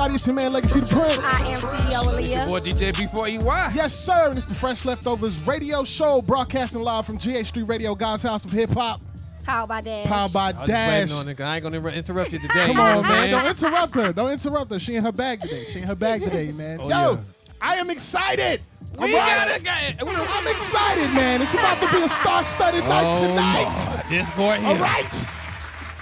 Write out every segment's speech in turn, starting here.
everybody. It's your man, Legacy the Prince. I am CEO AALIYAH. Boy, DJ B4EY. Yes, sir. And it's the Fresh Leftovers Radio Show, broadcasting live from GH3 Radio, God's House of Hip Hop. Powered by Dash. Powered by Dash. On it. I ain't gonna interrupt you today. Come on, man. Don't interrupt her. Don't interrupt her. She in her bag today, man. Oh, Yo, yeah. I am excited. I'm excited, man. It's about to be a star-studded night tonight. Lord. This boy here. All right. It's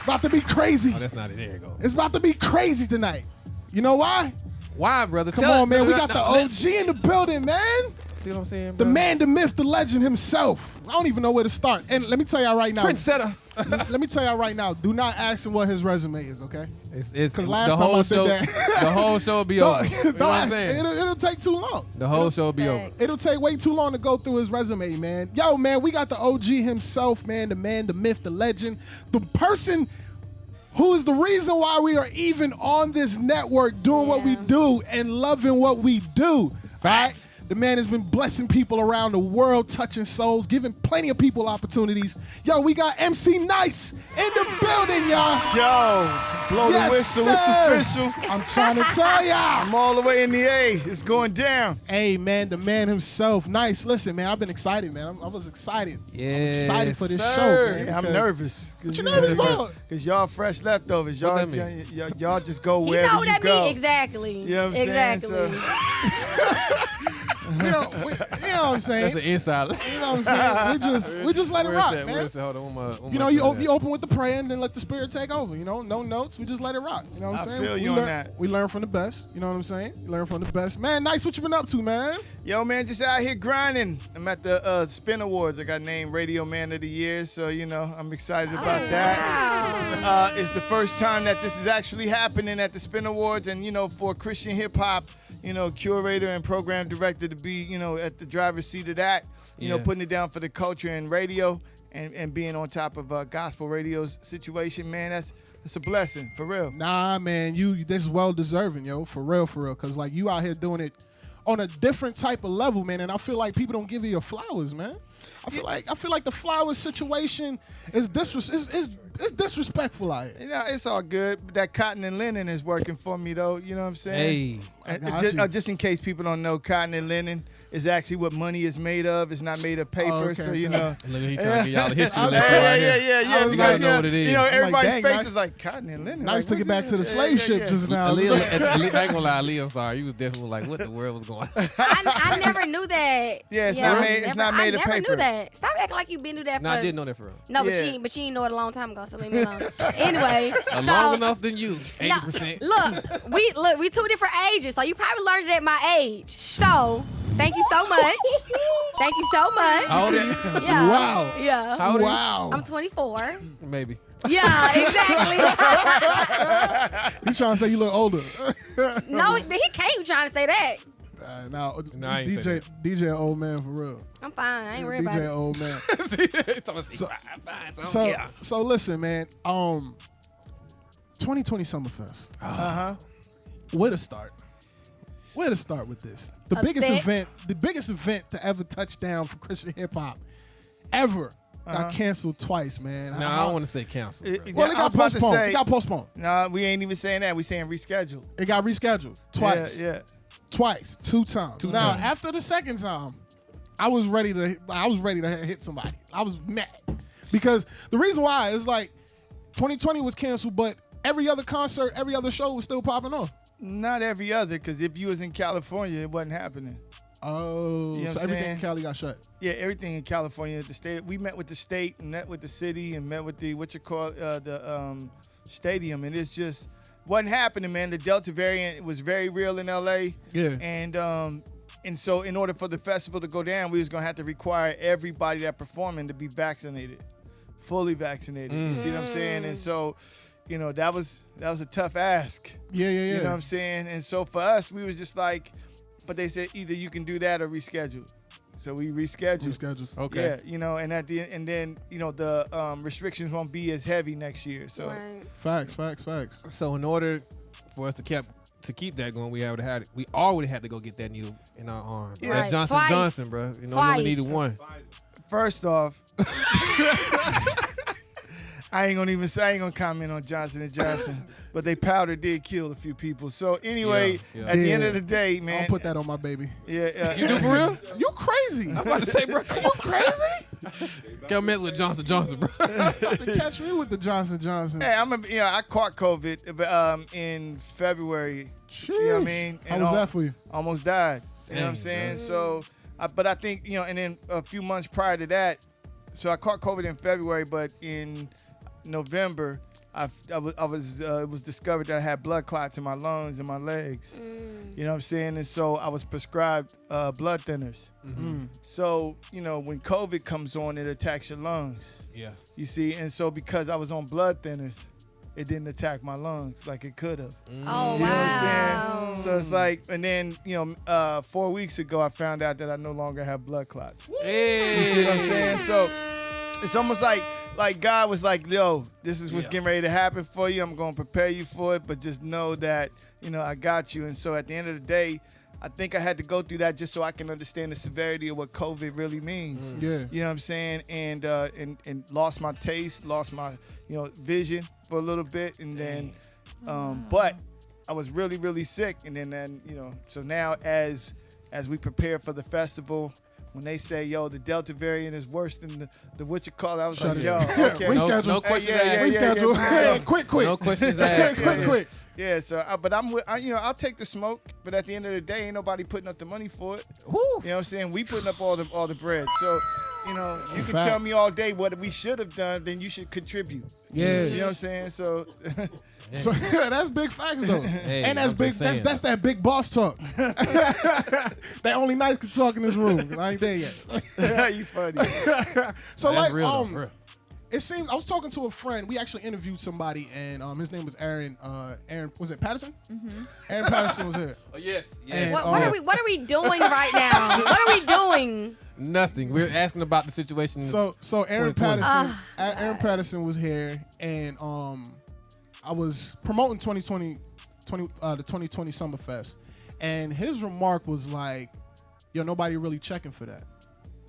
about to be crazy. Oh, that's not it. There you go. It's about to be crazy tonight. You know why? Why, brother? Come on, man. We got the OG in the building, man. See what I'm saying, The bro? man, the myth, the legend himself. I don't even know where to start. And let me tell y'all right now. Trendsetter. Let me tell y'all right now. Do not ask him what his resume is, okay? Because last time I said that. The whole show will be over. You know what I'm saying? It'll take too long. The whole show will be over. It'll take way too long to go through his resume, man. Yo, man, we got the OG himself, man, the myth, the legend, the person who is the reason why we are even on this network doing what we do and loving what we do. Facts. The man has been blessing people around the world, touching souls, giving plenty of people opportunities. Yo, we got Emcee N.I.C.E in the building, y'all. Yo, blow the whistle. Sir. It's official. I'm trying to tell y'all. I'm all the way in the A. It's going down. Hey, man, the man himself. Nice. Listen, man, I've been excited, man. I was excited. Yeah, I'm excited for this sir. show, man. Yeah, I'm nervous. What you nervous about? Because y'all fresh leftovers. Y'all, What that y'all just go You wherever know what you that go. means? Exactly. You know what I'm exactly. saying? You know what I'm saying? That's an insider. You know what I'm saying? We just let it rock, man. Hold on, You know, you open with the prayer and then let the spirit take over. You know, no notes. We just let it rock. You know what I'm saying? I feel you on that. We learn from the best. You know what I'm saying? We learn from the best. Man, nice. What you been up to, man? Yo, man, just out here grinding. I'm at the Spin Awards. I got named Radio Man of the Year, so, you know, I'm excited about that. Wow. It's the first time that this is actually happening at the Spin Awards, and, you know, for Christian hip-hop, you know, curator and program director to be, you know, at the driver's seat of that, you know, putting it down for the culture and radio and being on top of gospel radio's situation, man, that's a blessing, for real. Nah, man, this is well deserving, yo, for real, because like you out here doing it on a different type of level, man, and I feel like people don't give you your flowers, man. I feel like the flowers situation is disrespectful out here. You know, it's all good. That cotton and linen is working for me, though. You know what I'm saying? Hey. Just in case people don't know, cotton and linen is actually what money is made of. It's not made of paper, okay, so you know. Look, he trying to give y'all a history lesson Yeah. right here. You You gotta gotta know what it is. You know, I'm everybody's like, dang, face is like cotton and linen. Nice Like, took it back to the slave ship just now. Aaliyah, I ain't gonna lie, Aaliyah, I'm sorry. You was definitely like, what the world was going on? I never knew that. Yeah, it's not made of I never paper. knew that. Stop acting like you been knew that. No, I didn't know that for real. No, but Yeah. you didn't know it a long time ago, so leave me alone. Anyway, Long enough than you, 80%. Look, we two different ages, so you probably learned it at my age. So, thank you so much. Thank you so much. How old are you? Yeah. Wow. Yeah. How old are you? Wow. I'm 24. Maybe. Yeah, exactly. You trying to say you look older? No, he can't trying to say that. Now, I ain't say DJ an old man for real. I'm fine. I ain't worried DJ an about old man. So, So listen, man. 2020 Summerfest. Where to start? Where to start with this? The biggest event to ever touch down for Christian hip hop ever got canceled twice, man. No, I don't want to say cancel. Well, it got postponed. It got postponed. No, we ain't even saying that. We saying rescheduled. It got rescheduled twice. Yeah. Twice, 2 times. Now, after the second time, I was ready to hit somebody. I was mad because the reason why is like 2020 was canceled, but every other concert, every other show was still popping off. Not every other, because if you was in California, it wasn't happening. Oh, You know so what I'm everything in saying? Cali got shut. Yeah, everything in California. The state, we met with the state, and met with the city, and met with the the stadium, and it's just wasn't happening, man. The Delta variant was very real in LA. Yeah. And so in order for the festival to go down, we was gonna have to require everybody that performing to be vaccinated, fully vaccinated. You see what I'm saying? And so, you know, that was a tough ask. Yeah. You know what I'm saying? And so for us, we was just like, but they said either you can do that or reschedule. So we rescheduled. Okay. Yeah, you know, and then you know the restrictions won't be as heavy next year. So Right. Facts. So in order for us to keep that going, we already had to go get that needle in our arm. Yeah. That Right. Johnson Twice. Johnson, bro. You know, we Twice. only needed one. first off, I ain't gonna comment on Johnson & Johnson, but they powder did kill a few people. So anyway, at the end of the day, man. I'll put that on my baby. Yeah. You do for real? You crazy? I'm about to say, bro. You crazy? Can't mess with Johnson & Johnson, bro. To catch me with the Johnson & Johnson. Hey, I caught COVID in February. Sheesh. You know what I mean? How was that for you? Almost died. You know what I'm Dang, saying? So, but I think, and then a few months prior to that, so I caught COVID in February, but in November, it was discovered that I had blood clots in my lungs and my legs. You know what I'm saying? And so I was prescribed blood thinners. So, when COVID comes on, it attacks your lungs. Yeah. You see? And so because I was on blood thinners, it didn't attack my lungs like it could have. Oh, You wow. know what I'm saying? So it's like, and then, 4 weeks ago, I found out that I no longer have blood clots. Hey. You see what I'm saying? So it's almost like God was like, yo, this is what's getting ready to happen for you. I'm going to prepare you for it, but just know that, I got you. And so at the end of the day, I think I had to go through that just so I can understand the severity of what COVID really means. Yeah. You know what I'm saying? And lost my taste, lost my, vision for a little bit. And then, but I was really, really sick. And then, so now as we prepare for the festival, when they say, yo, the Delta variant is worse than the what you call it, I was like, yo, okay. Reschedule. No questions asked. Reschedule. Yeah. Quick. No questions asked. Quick. Yeah, so, but I'll take the smoke, but at the end of the day, ain't nobody putting up the money for it. Woo. You know what I'm saying? We putting up all the bread. So, you can Facts. tell me all day what we should have done, then you should contribute. Yeah. You know what I'm saying? So, So that's big facts though, Hey, and that's I'm big. just saying. That's that big boss talk. That only nice can talk in this room. 'Cause I ain't there yet. you funny. So That's like, real though, for real. it seems I was talking to a friend. We actually interviewed somebody, and his name was Aaron. Aaron, was it Patterson? Aaron Patterson was here. Oh, yes. And, What are we doing right now? What are we doing? Nothing. We're asking about the situation. So Aaron 2020. Patterson, Aaron Patterson was here, and I was promoting the 2020 Summerfest, and his remark was like, "Yo, nobody really checking for that."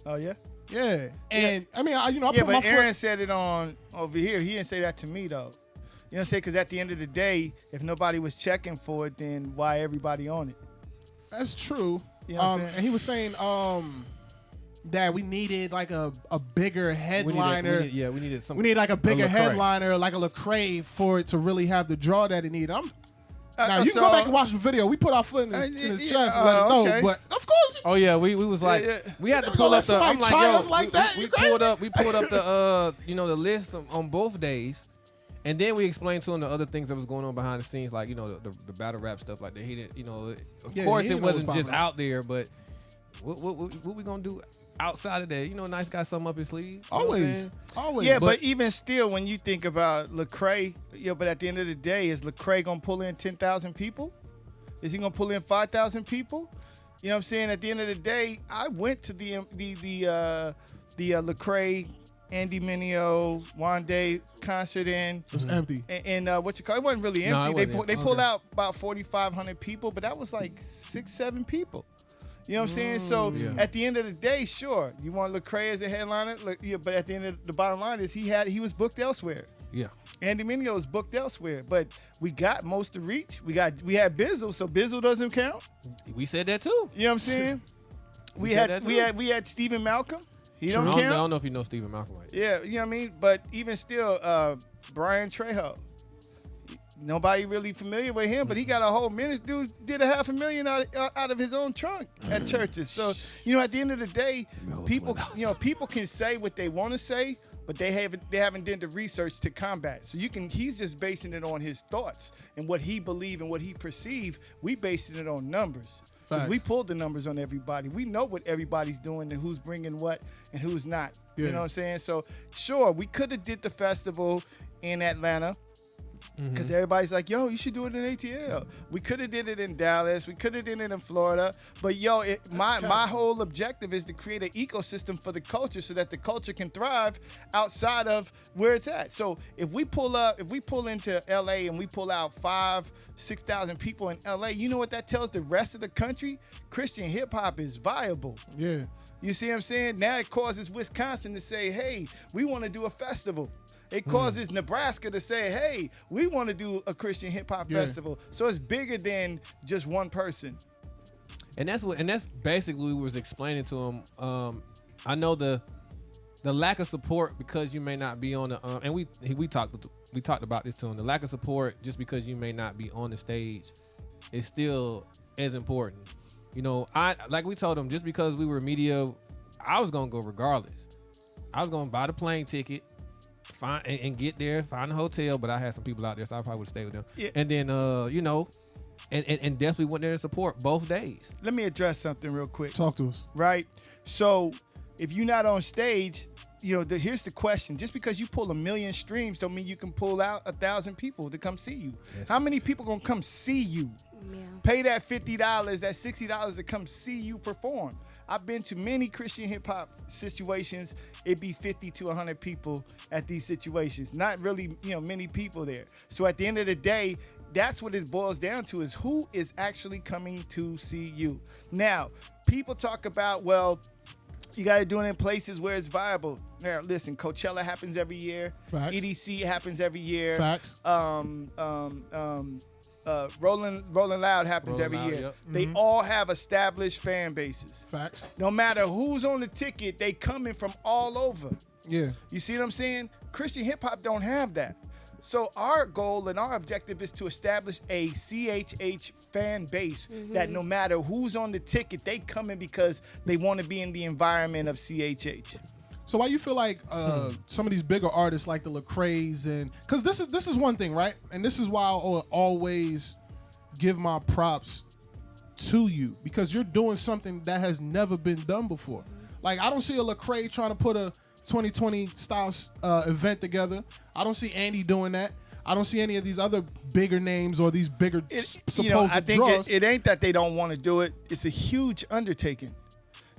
Oh, yeah? Yeah, and I mean, I Yeah, put my but Aaron foot. said it on over here. He didn't say that to me, though. You know what I'm saying? Because at the end of the day, if nobody was checking for it, then why everybody on it? That's true. You know what I'm saying? And he was saying that we needed like a bigger headliner. We needed some. We need like a bigger Lecrae. headliner, like a Lecrae, for it to really have the draw that it needed. Now you can so- go back and watch the video. We put our foot in his yeah, chest and let him know. okay. But of course, Oh yeah, we was like yeah. we had to Never pull gonna up the. let I'm like, somebody try yo, us like that? we You pulled crazy? up. We pulled up the the list on both days, and then we explained to him the other things that was going on behind the scenes, like the battle rap stuff, like that. He didn't, of Yeah, course he it didn't know wasn't what was just popping. out there, but. What we gonna do outside of that? Nice guy, something up his sleeve. You know what I'm always, saying? always. Yeah, but even still, when you think about Lecrae, but at the end of the day, is Lecrae gonna pull in 10,000 people? Is he gonna pull in 5,000 people? You know what I'm saying? At the end of the day, I went to the Lecrae, Andy Mineo, Wande concert it was empty. and what you call it wasn't really No, empty. it wasn't They empty. pulled out about 4,500 people, but that was like 6-7 people. You know what I'm saying? So Yeah. at the end of the day, sure, you want Lecrae as a headliner, but at the end of the bottom line is he was booked elsewhere. Yeah. Andy Mineo was booked elsewhere, but we got most of reach. We had Bizzle, so Bizzle doesn't count. We said that too. You know what I'm saying? We said that too. we had Stephen Malcolm. He I don't don't count. know if you know Stephen Malcolm. Right? Yeah, you know what I mean? But even still, Brian Trejo. Nobody really familiar with him, but he got a whole minute. Dude did $500,000 out of his own trunk at churches. So, at the end of the day, people can say what they want to say, but they haven't done the research to combat. So he's just basing it on his thoughts and what he believed and what he perceived. We basing it on numbers. Because we pulled the numbers on everybody. We know what everybody's doing and who's bringing what and who's not. Yeah. You know what I'm saying? So, sure, we could have did the festival in Atlanta. Because everybody's like, yo, you should do it in ATL. We could have did it in Dallas. We could have did it in Florida. But, my whole objective is to create an ecosystem for the culture so that the culture can thrive outside of where it's at. So if we pull into LA and we pull out 5,000-6,000 people in LA, you know what that tells the rest of the country? Christian hip hop is viable. Yeah. You see what I'm saying? Now it causes Wisconsin to say, hey, we want to do a festival. It causes Nebraska to say, hey, we want to do a Christian hip hop festival. So it's bigger than just one person. And that's basically what we was explaining to him. I know the lack of support because you may not be on the and we talked about this to him. The lack of support just because you may not be on the stage is still as important. You know, like we told him, just because we were media, I was gonna go regardless. I was gonna buy the plane ticket, find and get there, find a hotel, but I had some people out there, so I probably would stay with them. Yeah. And then you know, and definitely went there to support both days. Let me address something real quick. Talk to us. Right? So if you're not on stage, you know, here's the question. Just because you pull 1 million streams don't mean you can pull out 1,000 people to come see you. Yes. How many people gonna come see you? Yeah. Pay that $50, that $60 to come see you perform. I've been to many Christian hip hop situations. It'd be 50 to 100 people at these situations. Not really, you know, many people there. So at the end of the day, that's what it boils down to, is who is actually coming to see you. Now, people talk about, well, you got to do it in places where it's viable. Now, listen, Coachella happens every year. Facts. EDC happens every year. Facts. Rolling Loud happens every year. Yep. They all have established fan bases. Facts. No matter who's on the ticket, they coming from all over. Yeah. You see what I'm saying? Christian hip hop don't have that. So our goal and our objective is to establish a CHH fan base that no matter who's on the ticket, they coming because they want to be in the environment of CHH. So why you feel like some of these bigger artists like the Lecrae's, and because this is one thing, right? And this is why I'll always give my props to you, because you're doing something that has never been done before. Like, I don't see a Lecrae trying to put a 2020 style event together. I don't see Andy doing that. I don't see any of these other bigger names or these bigger supposed I think draws. it ain't that they don't want to do it. It's a huge undertaking.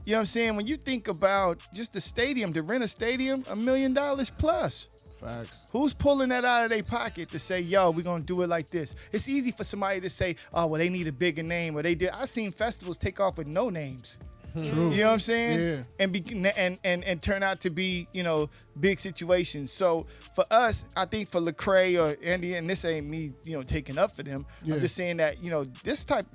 You know what I'm saying? When you think about just the stadium, to rent a stadium, $1 million plus. Facts. Who's pulling that out of their pocket to say, yo, we're going to do it like this? It's easy for somebody to say, oh, well, they need a bigger name, or they did. I've seen festivals take off with no names. True. You know what I'm saying? Yeah. And turn out to be, you know, big situations. So for us, I think for Lecrae or Andy, and this ain't me, you know, taking up for them. I'm just saying that, you know, this type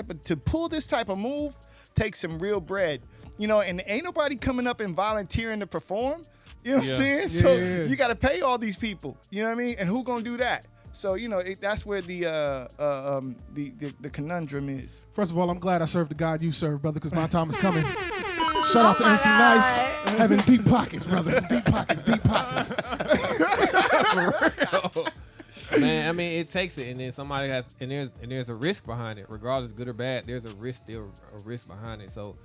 of to pull this type of move takes some real bread. You know, and ain't nobody coming up and volunteering to perform. You know what I'm saying? So you got to pay all these people. You know what I mean? And who gonna do that? So, you know, that's where the conundrum is. First of all, I'm glad I served the God you serve, brother, because my time is coming. Shout out to MC Nice, having deep pockets, brother. Deep pockets, deep pockets. Man, I mean, it takes it, and then somebody has, and there's a risk behind it, regardless, good or bad. There's a risk, still a risk behind it. So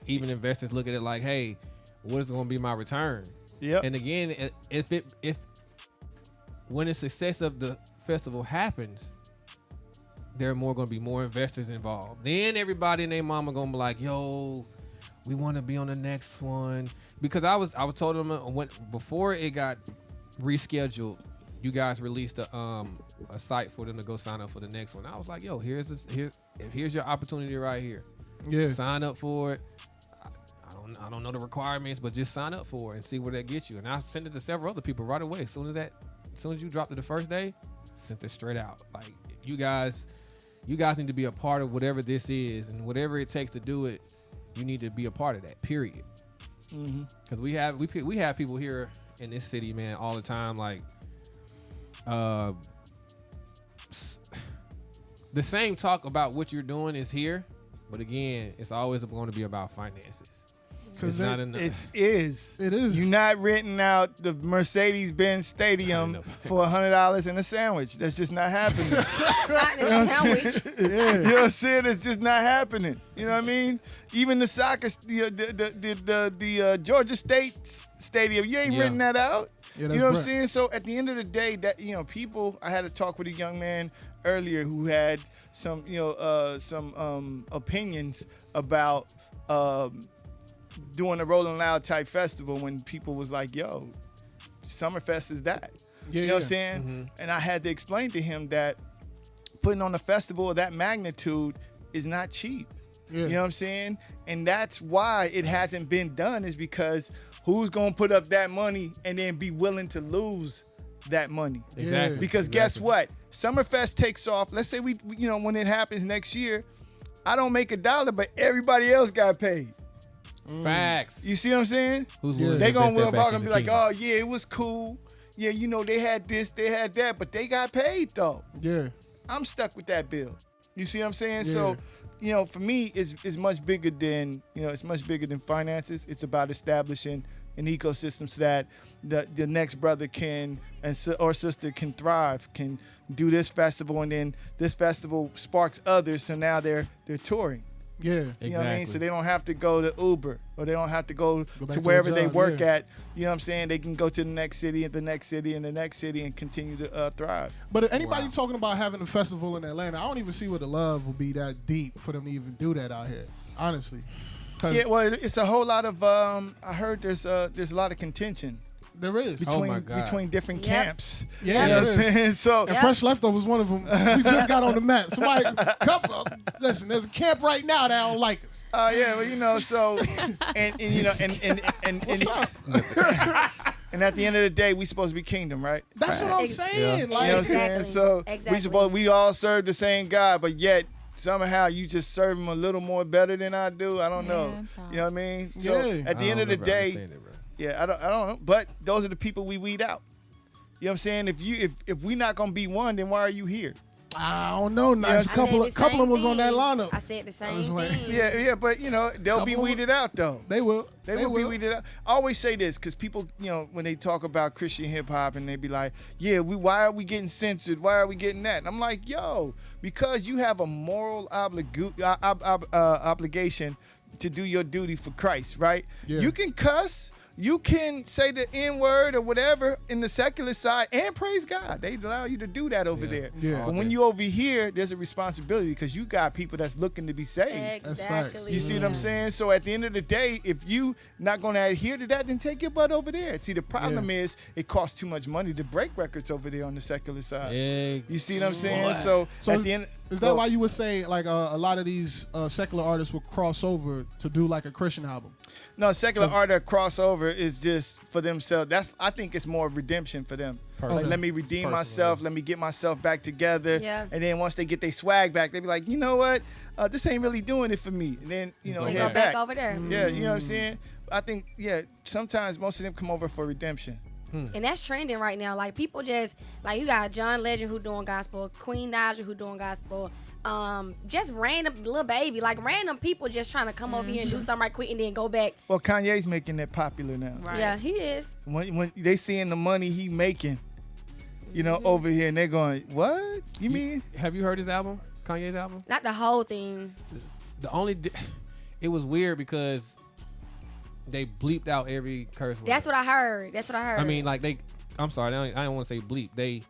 even investors look at it like, hey, what is going to be my return? Yep. And again, if when the success of the festival happens, there are going to be more investors involved. Then everybody and their mama going to be like, yo, we want to be on the next one. Because I was told them before it got rescheduled, you guys released a site for them to go sign up for the next one. I was like, yo, here's your opportunity right here. Yeah. Sign up for it. I don't know the requirements, but just sign up for it and see where that gets you. And I sent it to several other people right away. As soon as you dropped it the first day, sent it straight out. Like, you guys need to be a part of whatever this is, and whatever it takes to do it, you need to be a part of that. Period. Because we have people here in this city, man, all the time. Like, the same talk about what you're doing is here, but again, it's always going to be about finances. Because it is. You're not renting out the Mercedes-Benz Stadium for $100 and a sandwich. That's just not happening. Not in a sandwich. You know what I'm saying? It's just not happening. You know what I mean? Even the soccer, the Georgia State Stadium, you ain't renting that out. Yeah, you know what I'm saying? So at the end of the day, that, you know, people. I had a talk with a young man earlier who had some, you know, some opinions about doing a Rolling Loud type festival, when people was like, yo, Summerfest is that. You know what I'm saying? And I had to explain to him that putting on a festival of that magnitude is not cheap. You know what I'm saying? And that's why it hasn't been done, is because who's gonna put up that money and then be willing to lose that money? Exactly. Because guess what? Summerfest takes off. Let's say we when it happens next year, I don't make $1, but everybody else got paid. Facts. You see what I'm saying? Who's They gonna run back and be like, kingdom? oh yeah, it was cool. Yeah, they had this, they had that, but they got paid though. Yeah. I'm stuck with that bill. You see what I'm saying? Yeah. So, for me, it's much bigger than it's much bigger than finances. It's about establishing an ecosystem so that the next brother can or sister can thrive, can do this festival, and then this festival sparks others. So now they're touring. Yeah. You know what I mean? So they don't have to go to Uber, or they don't have to go back to to wherever a they job, work yeah. at. You know what I'm saying? They can go to the next city, and the next city, and the next city, and continue to thrive. But if anybody talking about having a festival in Atlanta, I don't even see where the love will be that deep for them to even do that out here. Honestly. Yeah, well, it's a whole lot of. I heard there's a lot of contention There is. Oh my God. between different Yep. camps. Yeah, You know there what I'm is. saying? So And Fresh Leftovers was one of them. We just got on the map. Listen, there's a camp right now that don't like us. yeah, well, so and What's up? and at the end of the day, we supposed to be kingdom, right? That's what I'm Ex- saying. Yeah. You know Like, what I'm saying? Exactly. So Exactly. we all serve the same God, but yet somehow you just serve him a little more better than I do. I don't know. You know what I mean? So Yeah. at the end of the day, yeah, I don't know. But those are the people we weed out. You know what I'm saying? If we not gonna be one, then why are you here? I don't know. Nice. I Couple said of the couple of same them was on that thing. lineup. I said the same was like- thing. Yeah, but they'll be Couple- weeded out though. They will. They will be weeded out. I always say this because people, when they talk about Christian hip hop and they be like, yeah, why are we getting censored? Why are we getting that? And I'm like, yo, because you have a moral obligation to do your duty for Christ, right? Yeah. You can cuss. You can say the N-word or whatever in the secular side and praise God. They allow you to do that over there. Yeah. But when you over here, there's a responsibility because you got people that's looking to be saved. That's facts. Exactly. You see what I'm saying? So at the end of the day, if you not going to adhere to that, then take your butt over there. See, the problem is it costs too much money to break records over there on the secular side. You see what I'm saying? So at the end, Is that why you would say like a lot of these secular artists will cross over to do like a Christian album? No, secular art or crossover is just for themselves. I think it's more redemption for them. Personal. Like, let me redeem Personal, myself. yeah. Let me get myself back together. Yeah. And then once they get their swag back, they be like, you know what? This ain't really doing it for me. And then, They head go back over there. Yeah, you know what I'm saying? I think, sometimes most of them come over for redemption. And that's trending right now. Like, people just, like, you got John Legend who doing gospel, Queen Naja who doing gospel, just random little baby, like random people just trying to come over here and do something right quick and then go back. Well, Kanye's making that popular now. Right. Yeah, he is. When they seeing the money he making, over here, and they're going, what? You mean? Have you heard his album? Kanye's album? Not the whole thing. It was weird because they bleeped out every curse word. That's what I heard. I mean, like I'm sorry, I don't want to say bleep. They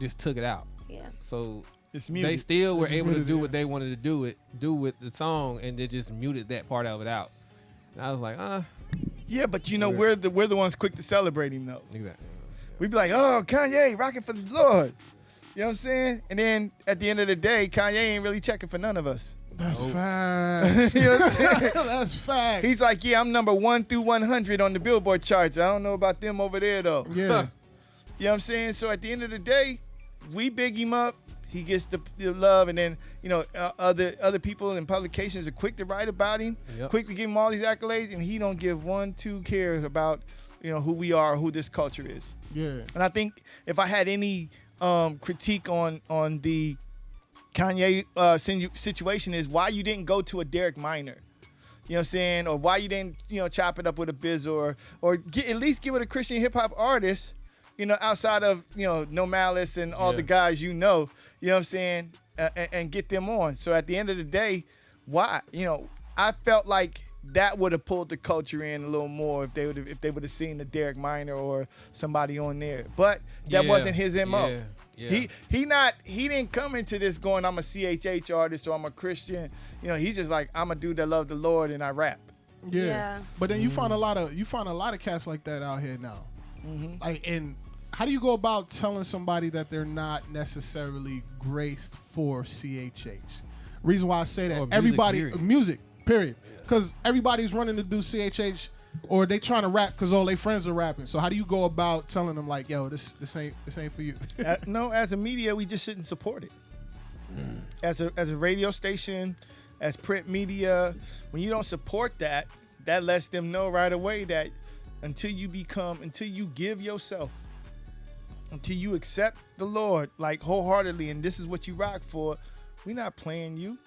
just took it out. Yeah. So It's they music. still were just able to muted do it. what they wanted to do with the song, and they just muted that part of it out. And I was like, Yeah, but we're the ones quick to celebrate him though. exactly. We be like, oh, Kanye, rocking for the Lord. You know what I'm saying? And then at the end of the day, Kanye ain't really checking for none of us. That's facts. You know what I'm saying? That's facts. He's like, yeah, I'm number 1 through 100 on the Billboard charts. I don't know about them over there though. Yeah. You know what I'm saying? So at the end of the day, we big him up. He gets the love, and then other people and publications are quick to write about him, Yep. quick to give him all these accolades, and he don't give 1-2 cares about who we are, who this culture is. Yeah. And I think if I had any critique on the Kanye situation is why you didn't go to a Derek Minor. You know what I'm saying? Or why you didn't, chop it up with a Biz or at least give it a Christian hip hop artist, outside of, No Malice and all the guys you know what I'm saying? And get them on. So at the end of the day, why? I felt like that would have pulled the culture in a little more if they would have seen the Derek Minor or somebody on there. But that wasn't his MO. Yeah. He didn't come into this going, I'm a CHH artist or I'm a Christian. He's just like, I'm a dude that love the Lord and I rap. Yeah. Yeah. But then you find a lot of cats like that out here now. Like, and how do you go about telling somebody that they're not necessarily graced for CHH? Reason why I say that, Or music, everybody period. music, period. Because everybody's running to do CHH or they trying to rap because all their friends are rapping. So how do you go about telling them like, yo, this ain't for you? No, as a media, we just shouldn't support it. As a radio station, as print media, when you don't support that, that lets them know right away that until you give yourself, until you accept the Lord like wholeheartedly, and this is what you rock for, we're not playing you.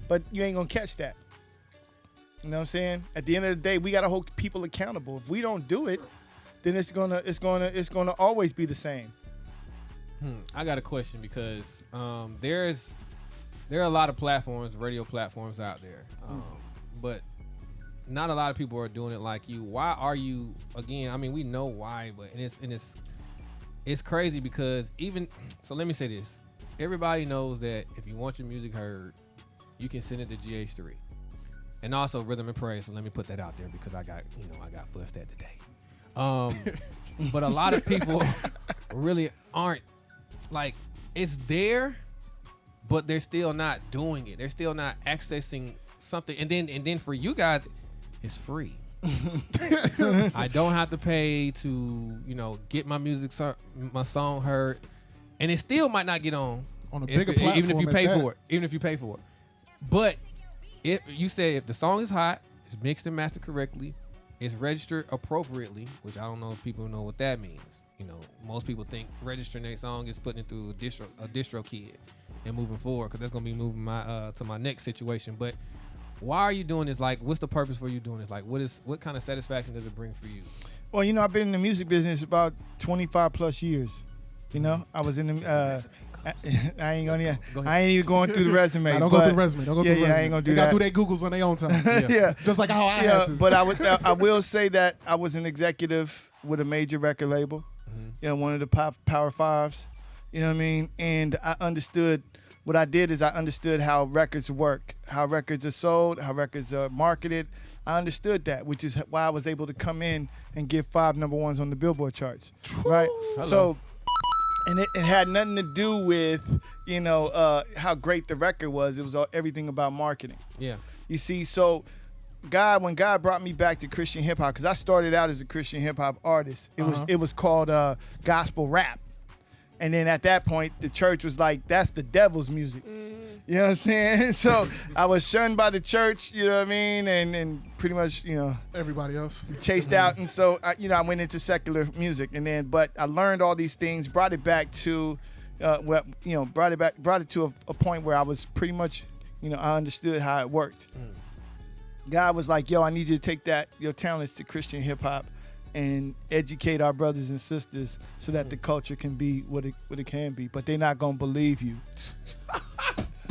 But you ain't gonna catch that. You know what I'm saying? At the end of the day, we gotta hold people accountable. If we don't do it, then it's gonna always be the same. I got a question because there are a lot of platforms, radio platforms out there, but not a lot of people are doing it like you. Why are you? Again, I mean, we know why, but it's crazy because so let me say this: everybody knows that if you want your music heard, you can send it to GH3, and also Rhythm and Praise. So let me put that out there because I got fussed at today. But a lot of people really aren't. Like, it's there, but they're still not doing it. They're still not accessing something. And then for you guys, it's free. I don't have to pay to, get my my song heard. And it still might not get on a bigger platform. Even if you pay for it. Even if you pay for it. But if the song is hot, it's mixed and mastered correctly, it's registered appropriately, which I don't know if people know what that means. Most people think registering a song is putting it through a distro kid and moving forward, because that's gonna be moving to my next situation. But why are you doing this? Like, what's the purpose for you doing this? Like, what kind of satisfaction does it bring for you? Well, I've been in the music business about 25 plus years. I was in the. I ain't even going through the resume. Don't go through the resume. Don't go through the resume. I ain't gonna do they that. They gotta do their Googles on their own time. Yeah. Just like how I had to. But I will say that I was an executive with a major record label. One of the Power Fives. You know what I mean? And I understood. What I did is I understood how records work, how records are sold, how records are marketed. I understood that, which is why I was able to come in and get 5 number ones on the Billboard charts. Right? Hello. So. And it had nothing to do with, how great the record was. It was everything about marketing. Yeah. You see, so when God brought me back to Christian hip hop, because I started out as a Christian hip hop artist. It was called gospel rap. And then at that point, the church was like, that's the devil's music. You know what I'm saying? So I was shunned by the church, you know what I mean? And pretty much, everybody else chased out. And so, I went into secular music. But I learned all these things, brought it back to, brought it to a point where I was pretty much, I understood how it worked. God was like, yo, I need you to take your talents to Christian hip hop and educate our brothers and sisters so that the culture can be what it can be. But they're not going to believe you.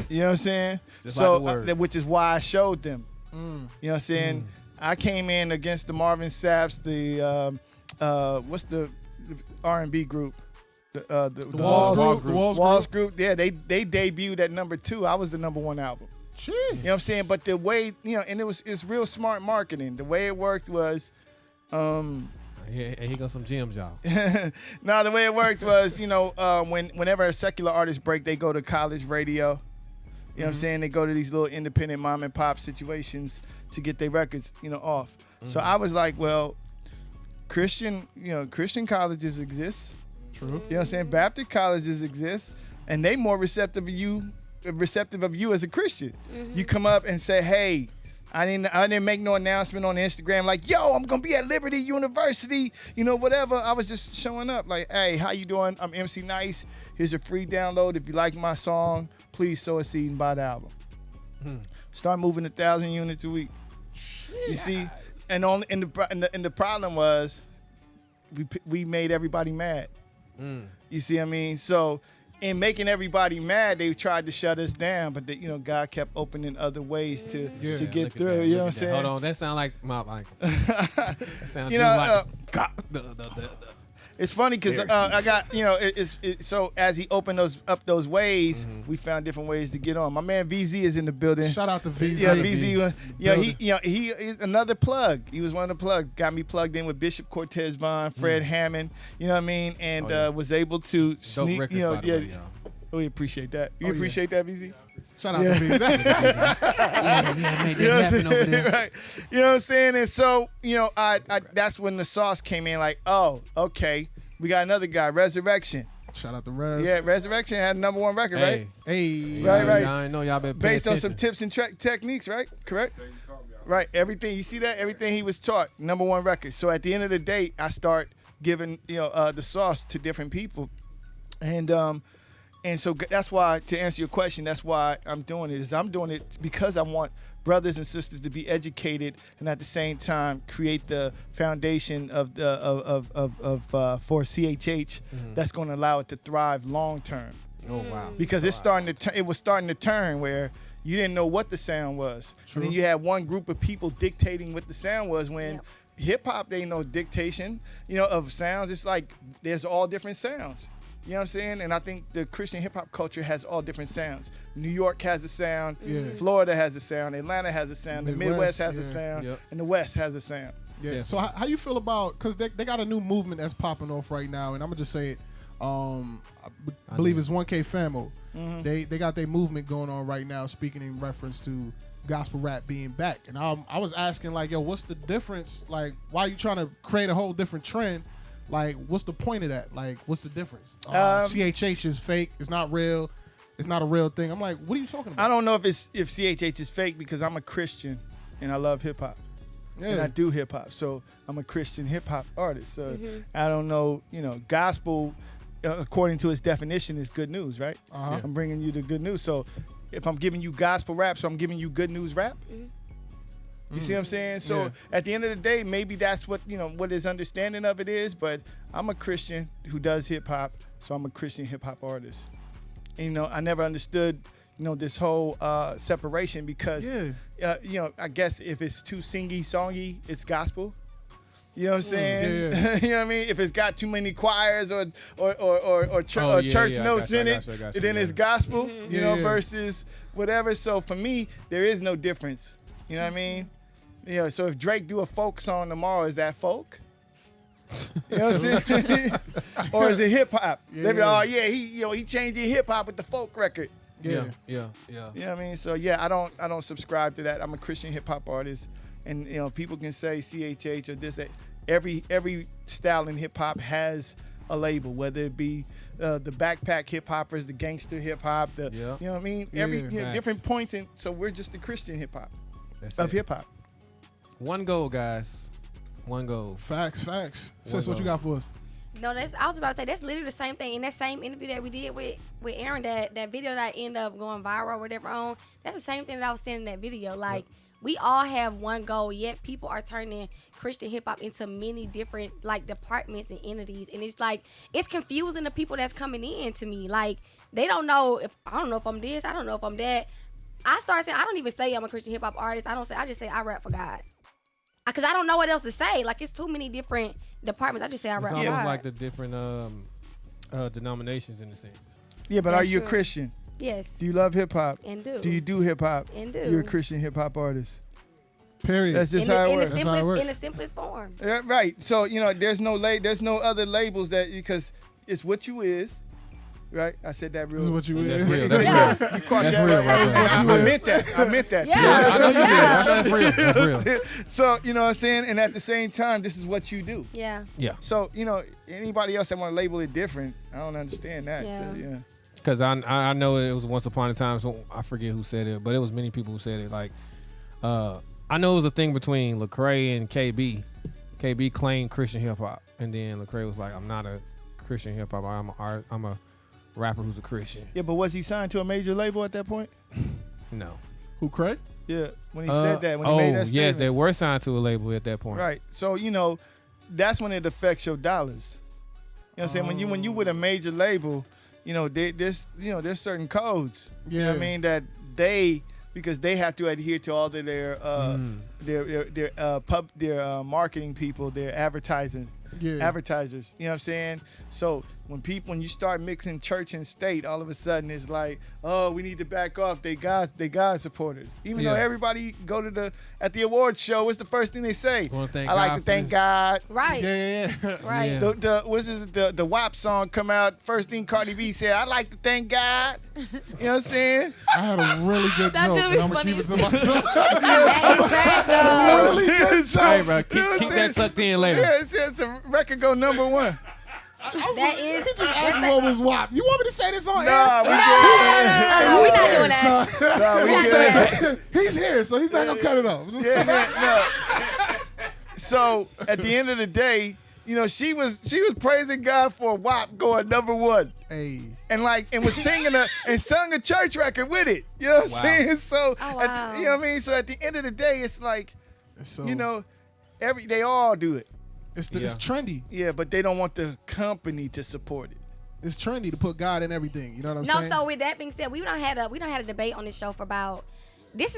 You know what I'm saying? Which is why I showed them. You know what I'm saying? I came in against the Marvin Sapp's, what's the R&B group? The Walls group. Yeah, they debuted at number 2. I was the number 1 album. Gee. You know what I'm saying? But the way, and it's real smart marketing. The way it worked was, Here goes some gems, y'all. No, the way it worked was, whenever a secular artist break, they go to college radio. You know what I'm saying? They go to these little independent mom and pop situations to get their records, off. So I was like, well, Christian colleges exist. True. You know what I'm saying? Baptist colleges exist, and they more receptive of you as a Christian. You come up and say, hey, I didn't make no announcement on Instagram like, yo, I'm gonna be at Liberty University, whatever. I was just showing up like, hey, how you doing? I'm Emcee N.I.C.E. Here's a free download. If you like my song, please sow a seed and buy the album. Start moving 1,000 units a week. You see, and the problem was, we made everybody mad. You see what I mean? So, in making everybody mad, they tried to shut us down, but God kept opening other ways to get through. You know what I'm saying? Hold on, that sound like my Michael. That sounds like it's funny because I got so as he opened up those ways, we found different ways to get on. My man VZ is in the building. Shout out to VZ. Yeah, VZ. He another plug. He was one of the plugs. Got me plugged in with Bishop Cortez Vaughn, Fred Hammond. You know what I mean? And was able to sneak. Records, by the way, y'all. We appreciate that. You appreciate that, VZ? Shout out to Bees. Yeah, made that happen over there. Right. You know what I'm saying? And so, I that's when the sauce came in. Like, oh, okay, we got another guy, Resurrection. Shout out to Rez. Yeah, Resurrection had a #1 record, right? Hey. Right. I know y'all been Based on some attention. tips and techniques, right? Correct? Right. Everything, you see that? Everything he was taught, #1 record. So at the end of the day, I start giving, the sauce to different people. And so that's why, to answer your question, that's why I'm doing it. I'm doing it because I want brothers and sisters to be educated, and at the same time create the foundation of for CHH that's going to allow it to thrive long term. Oh wow! Because it's starting to it was starting to turn where you didn't know what the sound was. True. And then you had one group of people dictating what the sound was when hip hop, there ain't no dictation, of sounds. It's like there's all different sounds. You know what I'm saying? And I think the Christian hip hop culture has all different sounds. New York has a sound, Florida has a sound, Atlanta has a sound, the Midwest has a sound, and the West has a sound. Yeah. So how you feel about, because they got a new movement that's popping off right now, and I'm gonna just say it. I believe it's 1K Famo. They got their movement going on right now, speaking in reference to gospel rap being back. And I was asking, like, yo, what's the difference? Like, why are you trying to create a whole different trend? Like, what's the point of that? Like, what's the difference? CHH is fake. It's not real. It's not a real thing. I'm like, what are you talking about? I don't know if CHH is fake because I'm a Christian and I love hip hop. Yeah. And I do hip hop. So I'm a Christian hip hop artist. So I don't know, gospel, according to its definition, is good news, right? I'm bringing you the good news. So if I'm giving you gospel rap, so I'm giving you good news rap. You see what I'm saying? So at the end of the day, maybe that's what, what his understanding of it is. But I'm a Christian who does hip hop, so I'm a Christian hip hop artist. And, I never understood, this whole separation because, I guess if it's too songy, it's gospel. You know what I'm saying? Yeah. You know what I mean? If it's got too many choirs or church notes in it, then it's gospel. Versus whatever. So for me, there is no difference. You know what I mean? So if Drake do a folk song tomorrow, is that folk? You know what I'm saying? Or is it hip hop? They be, oh yeah, he changing hip hop with the folk record. Yeah. You know what I mean? So I don't subscribe to that. I'm a Christian hip hop artist, and people can say CHH or this. That. Every style in hip hop has a label, whether it be the backpack hip hoppers, the gangster hip hop, you know what I mean? Every different points, and so we're just the Christian hip hop of hip hop. One goal, guys. One goal. Facts. Sis, what you got for us? No, I was about to say that's literally the same thing in that same interview that we did with Aaron. That video that ended up going viral or whatever on. That's the same thing that I was saying in that video. Like we all have one goal, yet people are turning Christian hip hop into many different departments and entities, and it's confusing the people that's coming in to me. Like they don't know I don't know if I'm this, I don't know if I'm that. I start saying I don't even say I'm a Christian hip hop artist. I just say I rap for God. Because I don't know what else to say. Like, it's too many different departments. I just say I rap for God. It's almost like the different denominations in the sense. Yeah, but That's are you true. a Christian? Yes. Do you love hip hop? And do. Do you do hip hop? And do. You're a Christian hip hop artist. Period. That's just how it works. In the simplest form. Right. So, there's no other labels because it's what you is. Right? I said that real. This is what you That's is. real. That's Yeah. real. You caught That's that real, right? right. I meant that. Yeah. I know you did. That's real. That's real. So, you know what I'm saying? And at the same time, this is what you do. Yeah. Yeah. So, anybody else that want to label it different, I don't understand that. Yeah. So, Because I know it was once upon a time, so I forget who said it, but it was many people who said it. Like, I know it was a thing between Lecrae and KB. KB claimed Christian hip hop, and then Lecrae was like, "I'm not a Christian hip hop. I'm a rapper who's a Christian." Yeah, but was he signed to a major label at that point? No. Who, Craig? Yeah, when he said that, when he made that statement. Yes, they were signed to a label at that point. Right. So, that's when it affects your dollars. You know what I'm saying? When you with a major label, there's certain codes. You know what I mean, that because they have to adhere to all of their marketing people, their advertising advertisers. You know what I'm saying? So when you start mixing church and state, all of a sudden it's like, oh, we need to back off. They God supporters. Even though everybody go to at the awards show, what's the first thing they say? I like to thank God. Right. Yeah. Right. Yeah. The WAP song come out? First thing Cardi B said, I like to thank God. You know what I'm saying? I had a really good That joke, dude but be I'm gonna funny keep it as to myself. That is fact, though. Really good joke. Hey, bro, You know keep what I'm that tucked in later. Yeah, it's a record go number one. That is. He just asked me what was WAP. You want me to say this on Nah, air? we No, we're not doing So, that. Nah, we We're not good. doing that. he's here, so he's not gonna cut it off. No. So at the end of the day, you know, she was praising God for WAP going number one. Hey, And was singing and sung a church record with it. You know what I'm saying? So wow. you know what I mean? So at the end of the day, it's like, so you know, they all do it. it's Yeah. trendy. Yeah, but they don't want the company to support it. It's trendy to put God in everything. You know what I'm No, saying? so with that being said, we don't had a debate on this show for about this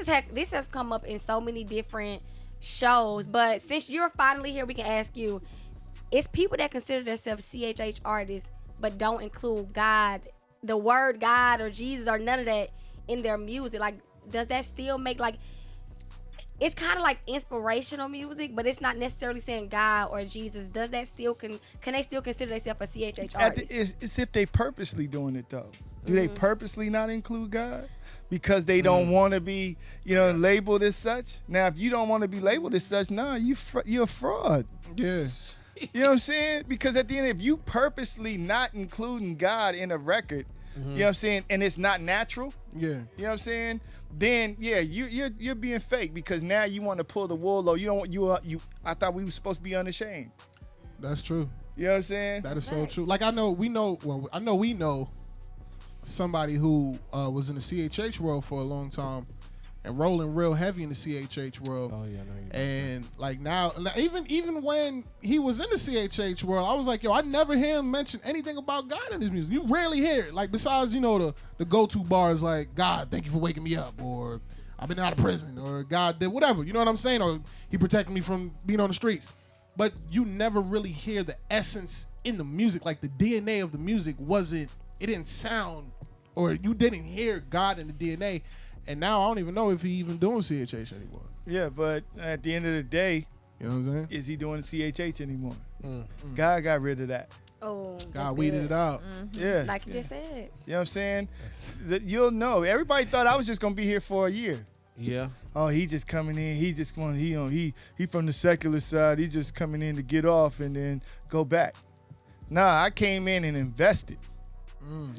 has come up in so many different shows. But since you're finally here, we can ask you: it's people that consider themselves CHH artists but don't include God, the word God or Jesus or none of that in their music. Like, does that still make it's kind of like inspirational music, but it's not necessarily saying God or Jesus. Does that still can they still consider themselves a CHH artist? It's if they purposely doing it though. Do they purposely not include God? Because they don't want to be, labeled as such. Now, if you don't want to be labeled as such, you're a fraud. Yeah. You know what I'm saying? Because at the end, if you purposely not including God in a record, you know what I'm saying, and it's not natural, Yeah. you know what I'm saying? Then you're being fake because now you want to pull the wool over. You don't want I thought we were supposed to be unashamed. That's true. You know what I'm saying? That is so true. Like I know we know somebody who was in the CHH world for a long time and rolling real heavy in the CHH world. Oh yeah, no, And like now even when he was in the CHH world, I was like, yo, I never hear him mention anything about God in his music. You rarely hear it. Like besides, the go-to bars like, God, thank you for waking me up, or I've been out of prison, or God did whatever. You know what I'm saying? Or he protected me from being on the streets. But you never really hear the essence in the music. Like the DNA of the music it didn't sound, or you didn't hear God in the DNA. And now I don't even know if he even doing CHH anymore. Yeah, but at the end of the day, you know what I'm saying? is he doing CHH anymore? God got rid of that. Oh, God weeded it out. Yeah. like you just said. You know what I'm saying? You'll know. Everybody thought I was just gonna be here for a year. Yeah. Oh, he just coming in. He just want he from the secular side. He just coming in to get off and then go back. Nah, I came in and invested.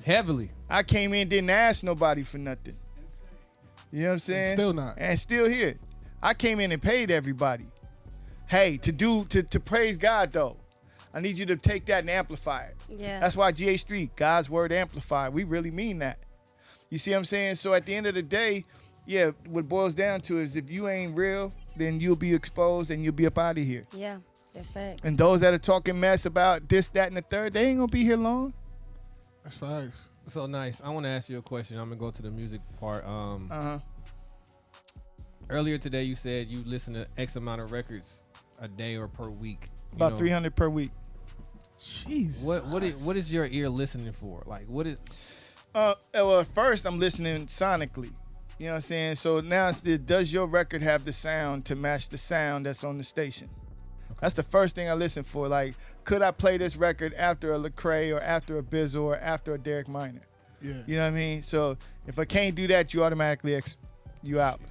Heavily. I came in, didn't ask nobody for nothing. You know what I'm saying? And still not. And still here. I came in and paid everybody. Hey, to praise God though, I need you to take that and amplify it. Yeah. That's why GH3, God's word amplified. We really mean that. You see what I'm saying? So at the end of the day, yeah, what it boils down to is if you ain't real, then you'll be exposed and you'll be up out of here. Yeah, that's facts. And those that are talking mess about this, that, and the third, they ain't gonna be here long. That's facts. So nice. I want to ask you a question. I'm gonna go to the music part. Earlier today, you said you listen to X amount of records a day or per week. About 300 per week. Jeez. What is your ear listening for? Like what is? Well, at first I'm listening sonically. You know what I'm saying? So now does your record have the sound to match the sound that's on the station? Okay. That's the first thing I listen for. Like, could I play this record after a Lecrae or after a Bizzle or after a Derek Minor? Yeah. You know what I mean? So if I can't do that, you automatically you out.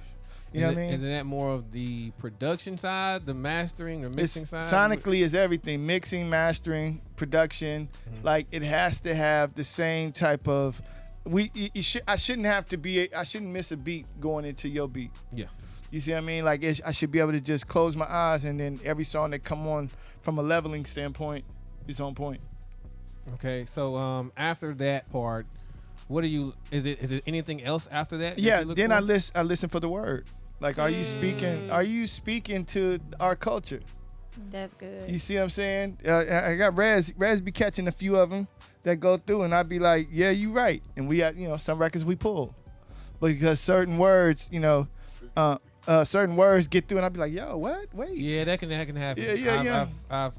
You know what I mean? Isn't that more of the production side, the mastering or mixing side? Sonically is everything. Mixing, mastering, production. Like, it has to have the same type of... I shouldn't miss a beat going into your beat. Yeah. You see what I mean? Like, I should be able to just close my eyes and then every song that come on from a leveling standpoint is on point. Okay, so after that part, what do you? Is it anything else after that? Yeah. You look Then for? I listen for the word. Like, are you speaking? Are you speaking to our culture? That's good. You see what I'm saying? I got Rez be catching a few of them that go through, and I'd be like, yeah, you right. And we have, some records we pull, but because certain words, certain words get through, and I'd be like, yo, what? Wait. Yeah, that can happen. Yeah. I've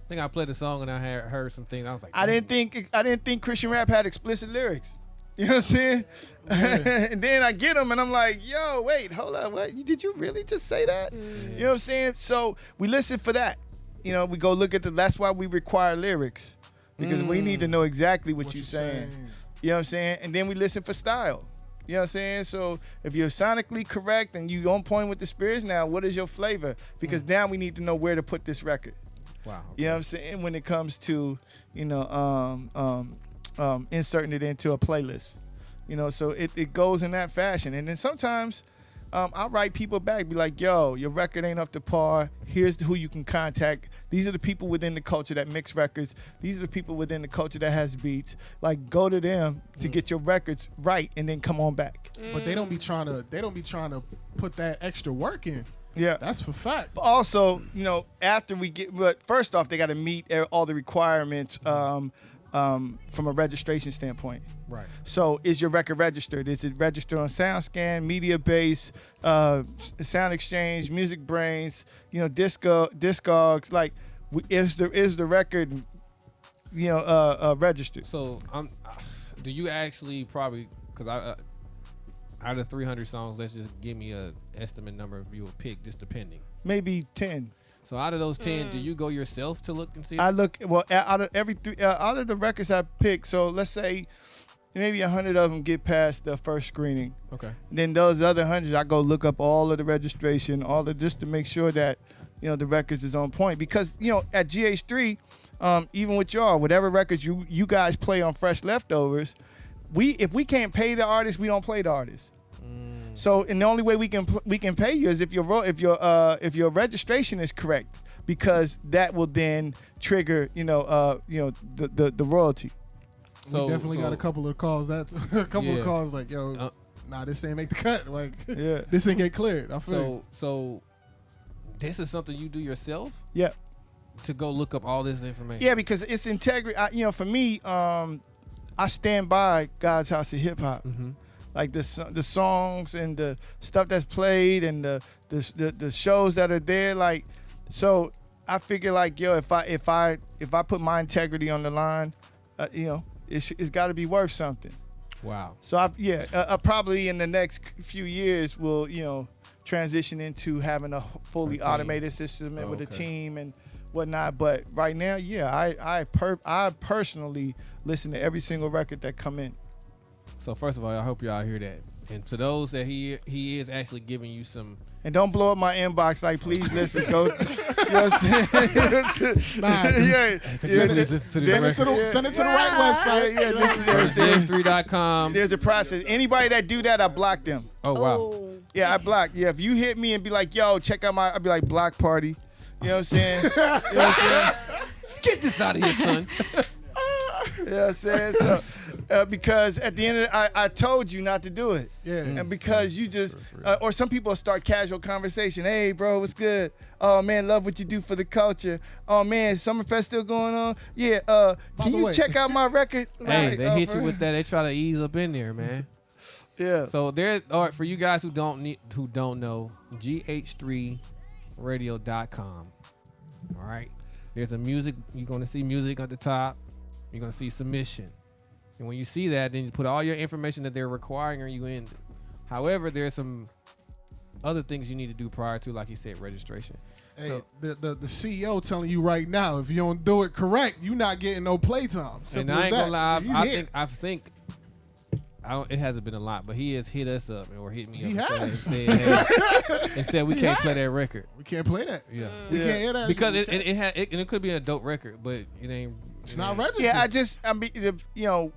think I played the song and I had heard some things. I was like, I didn't think Christian rap had explicit lyrics. You know what I'm saying? Yeah. And then I get them and I'm like, yo, wait, hold up, what? Did you really just say that? You know what I'm saying? So we listen for that. You know, we go look at that's why we require lyrics, because we need to know exactly what you're saying. You know what I'm saying? And then we listen for style. You know what I'm saying? So if you're sonically correct and you on point with the spirits, now what is your flavor? Because now we need to know where to put this record. Wow. Okay. You know what I'm saying? When it comes to, you know, inserting it into a playlist. You know, so it goes in that fashion. And then sometimes I'll write people back, be like, yo, your record ain't up to par. Here's who you can contact. These are the people within the culture that mix records. These are the people within the culture that has beats. Like, go to them to get your records right and then come on back. But they don't be trying to put that extra work in. Yeah. That's for fact. But also, you know, but first off, they got to meet all the requirements from a registration standpoint. Right. So is your record registered? Is it registered on SoundScan, MediaBase, Sound Exchange, Music Brains, you know, Discogs? Like, is the record, you know, registered? So do you actually probably, because out of 300 songs, let's just give me a estimate number you will pick, just depending. Maybe 10. So out of those 10, do you go yourself to look and see? I look, well, out of out of the records I pick, so let's say maybe 100 of them get past the first screening. Okay. Then those other 100, I go look up all of the registration, just to make sure that, you know, the records is on point. Because, you know, at GH3, even with y'all, whatever records you guys play on Fresh Leftovers, if we can't pay the artist, we don't play the artist. So, and the only way we can pay you is if your registration is correct, because that will then trigger, the royalty. So we definitely got a couple of calls. Of calls like, yo, nah, this ain't make the cut. Like, yeah, this ain't get cleared. I feel. So this is something you do yourself? Yeah. To go look up all this information. Yeah, because it's integrity. For me, I stand by God's House of Hip Hop. Mm-hmm. Like the songs and the stuff that's played and the shows that are there. Like, so I figure, like, yo, if I put my integrity on the line, it's got to be worth something. Wow. So I probably in the next few years will transition into having a fully automated system with a team and whatnot. But right now, I personally listen to every single record that come in. So first of all, I hope y'all hear that. And to those that he is actually giving you some. And don't blow up my inbox. Like, please listen. Go. You know what I'm saying? Send it to the right website. Yeah, this is everything. GH3.com. There's a process. Anybody that do that, I block them. Oh wow. Yeah, I block. Yeah, if you hit me and be like, yo, check out I'll be like, block party. You know what I'm saying? You know what I'm saying? Get this out of here, son. You know what I'm saying? So, because at the end of it, I told you not to do it. Yeah. And because you just, or some people start casual conversation. Hey, bro, what's good? Oh, man, love what you do for the culture. Oh, man, Summerfest still going on? Yeah, can you check out my record? Hey, they hit you with that. They try to ease up in there, man. Yeah. So there's, all right, for you guys who don't know, GH3radio.com. All right. There's a music, you're going to see music at the top. You're going to see submission. And when you see that, then you put all your information that they're requiring you in. However, there's some other things you need to do prior to, like you said, registration. Hey, so, the CEO telling you right now, if you don't do it correct, you're not getting no playtime. And I ain't going to lie, I think it hasn't been a lot, but he has hit us up or hit me up and said we can't play that record. We can't play that. Yeah. We can't hear that. Because it could be a dope record, but it ain't. It's not registered. Yeah,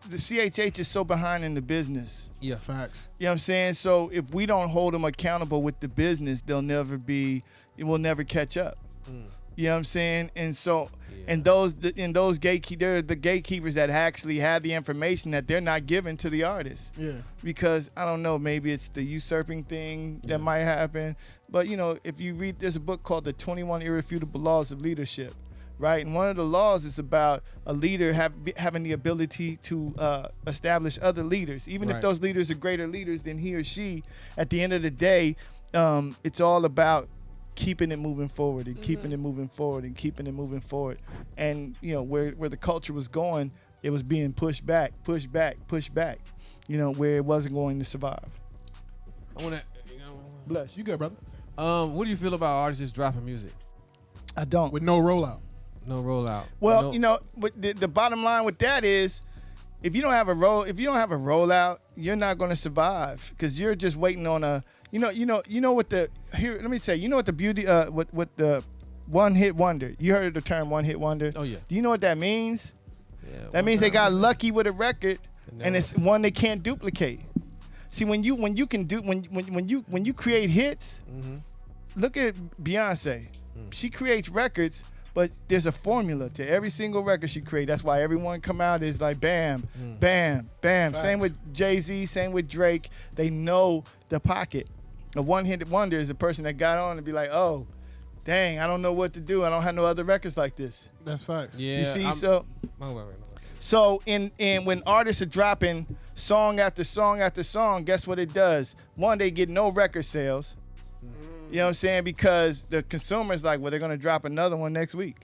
the CHH is so behind in the business. Yeah. Facts. You know what I'm saying? So if we don't hold them accountable with the business, it will never catch up. You know what I'm saying? And so, and those they're the gatekeepers that actually have the information that they're not giving to the artists. Yeah. Because I don't know, maybe it's the usurping thing that might happen. But if you read, there's a book called The 21 Irrefutable Laws of Leadership. Right, and one of the laws is about a leader having the ability to establish other leaders, even if those leaders are greater leaders than he or she. At the end of the day, it's all about keeping it moving forward and keeping it moving forward and keeping it moving forward. And, you know, where the culture was going, it was being pushed back, you know, where it wasn't going to survive. I want to, Bless. You good, brother? what do you feel about artists just dropping music? I don't. With no rollout. No rollout. Well, you know, but the bottom line with that is, if you don't have a rollout, you're not going to survive because you're just waiting on a, you know what the, here, let me say, you know what the beauty, what the one hit wonder. You heard of the term one hit wonder? Oh yeah. Do you know what that means? Yeah. That means they got lucky with a record, And and it's one they can't duplicate. See, when you create hits, look at Beyonce. She creates records, but there's a formula to every single record she creates. That's why everyone come out is like bam, bam, bam. Facts. Same with Jay-Z, same with Drake. They know the pocket. A one-hit wonder is a person that got on and be like, oh, dang, I don't know what to do. I don't have no other records like this. That's facts. Yeah. You see, So in when artists are dropping song after song after song, guess what it does? One, they get no record sales. You know what I'm saying? Because the consumer's like, well, they're gonna drop another one next week.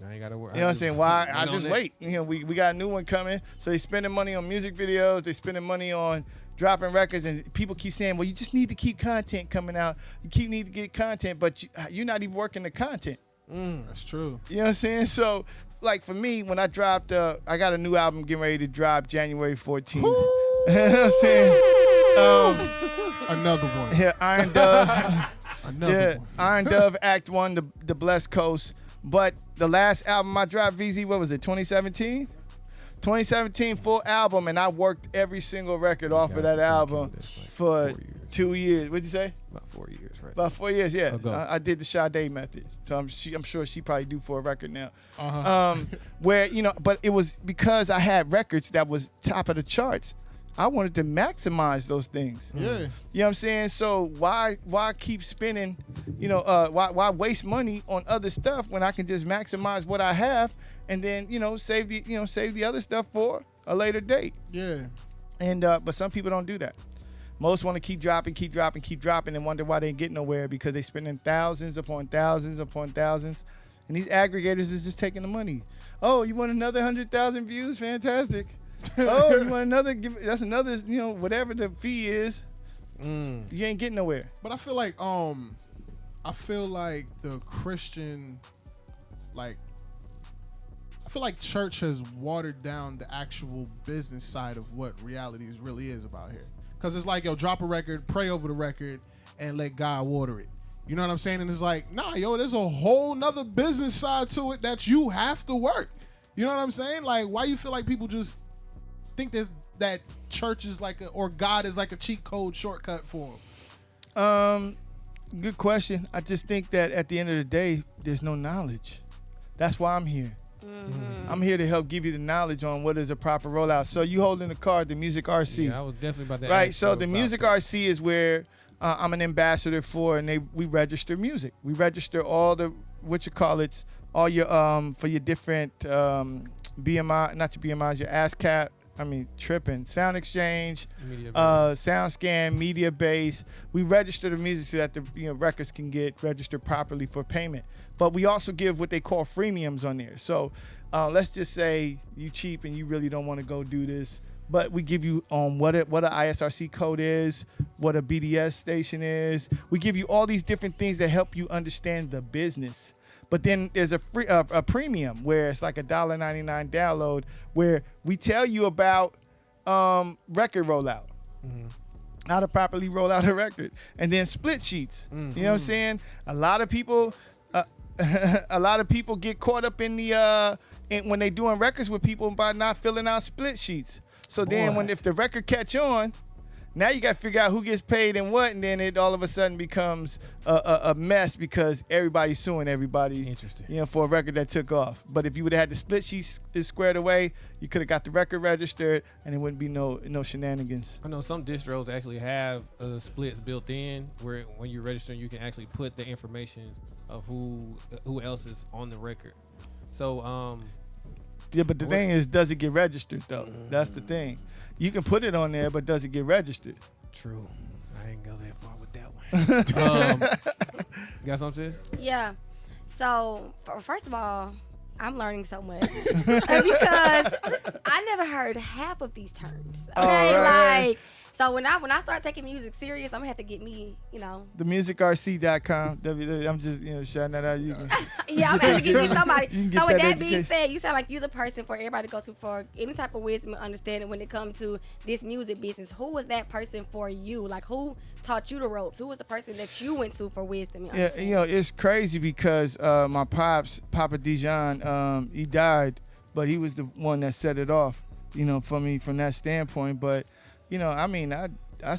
I ain't gotta worry. You know what I'm saying? Why? I just wait. You know, we got a new one coming. So they spending money on music videos. They spending money on dropping records, and people keep saying, well, you just need to keep content coming out. You need to get content, but you're not even working the content. That's true. You know what I'm saying? So, like for me, when I dropped, I got a new album getting ready to drop January 14th. You know what I'm saying? Another one. Yeah, Iron Dove. Another one. Iron Dove Act 1, the Blessed Coast. But the last album I dropped, VZ, what was it, 2017? 2017 full album, and I worked every single record off of that album for 2 years. What'd you say? About 4 years, right? About 4 years, yeah. Ago. I did the Sade method, so I'm sure she probably due for a record now. Uh-huh. Where, you know, but it was because I had records that was top of the charts. I wanted to maximize those things. Yeah. You know what I'm saying? So why keep spending, you know, why waste money on other stuff when I can just maximize what I have and then, you know, save the other stuff for a later date. Yeah. And but some people don't do that. Most want to keep dropping and wonder why they ain't getting nowhere because they spending thousands upon thousands upon thousands. And these aggregators is just taking the money. Oh, you want another 100,000 views? Fantastic. Oh, you want another? That's another. You know, whatever the fee is, you ain't getting nowhere. But I feel like the Christian, like, I feel like church has watered down the actual business side of what reality really is about here. Cause it's like, yo, drop a record, pray over the record, and let God water it. You know what I'm saying? And it's like, nah, yo, there's a whole nother business side to it that you have to work. You know what I'm saying? Like, why you feel like people just think that church is like or God is like a cheat code shortcut for them? Good question. I just think that at the end of the day, there's no knowledge. That's why I'm here. I'm here to help give you the knowledge on what is a proper rollout. So you holding the card, the Music RC. Yeah, I was definitely about to right. ask So you the about Music that. RC is where I'm an ambassador for, and we register music. We register all the all your for your different BMI, not your BMIs, your ASCAP. Sound Exchange, SoundScan, Media Base. We register the music so that the records can get registered properly for payment. But we also give what they call freemiums on there. So let's just say you cheap and you really don't want to go do this, but we give you what a ISRC code is, what a BDS station is. We give you all these different things that help you understand the business. But then there's a premium where it's like $1.99 download where we tell you about record rollout, how to properly roll out a record, and then split sheets. You know what I'm saying? A lot of people get caught up in the when they doing records with people by not filling out split sheets. So then if the record catch on, now you got to figure out who gets paid and what, and then it all of a sudden becomes a mess because everybody's suing everybody. Interesting. For a record that took off. But if you would have had the split sheets squared away, you could have got the record registered, and it wouldn't be no shenanigans. I know some distros actually have splits built in where when you're registering, you can actually put the information of who else is on the record. So yeah, but the thing is, does it get registered though? That's the thing. You can put it on there, but does it get registered? True. I ain't go that far with that one. You got something, sis? Yeah. So, first of all, I'm learning so much because I never heard half of these terms. Okay, like so when I start taking music serious, I'm gonna have to get me, The musicrc.com. I'm just shouting that out. You can, yeah, I'm gonna have to get me somebody. So with that being education. said, you sound like you're the person for everybody to go to for any type of wisdom and understanding when it comes to this music business. Who was that person for you? Like who taught you the ropes? Who was the person that you went to for wisdom? And it's crazy because my Papa Dijon, he died, but he was the one that set it off, for me from that standpoint. But, I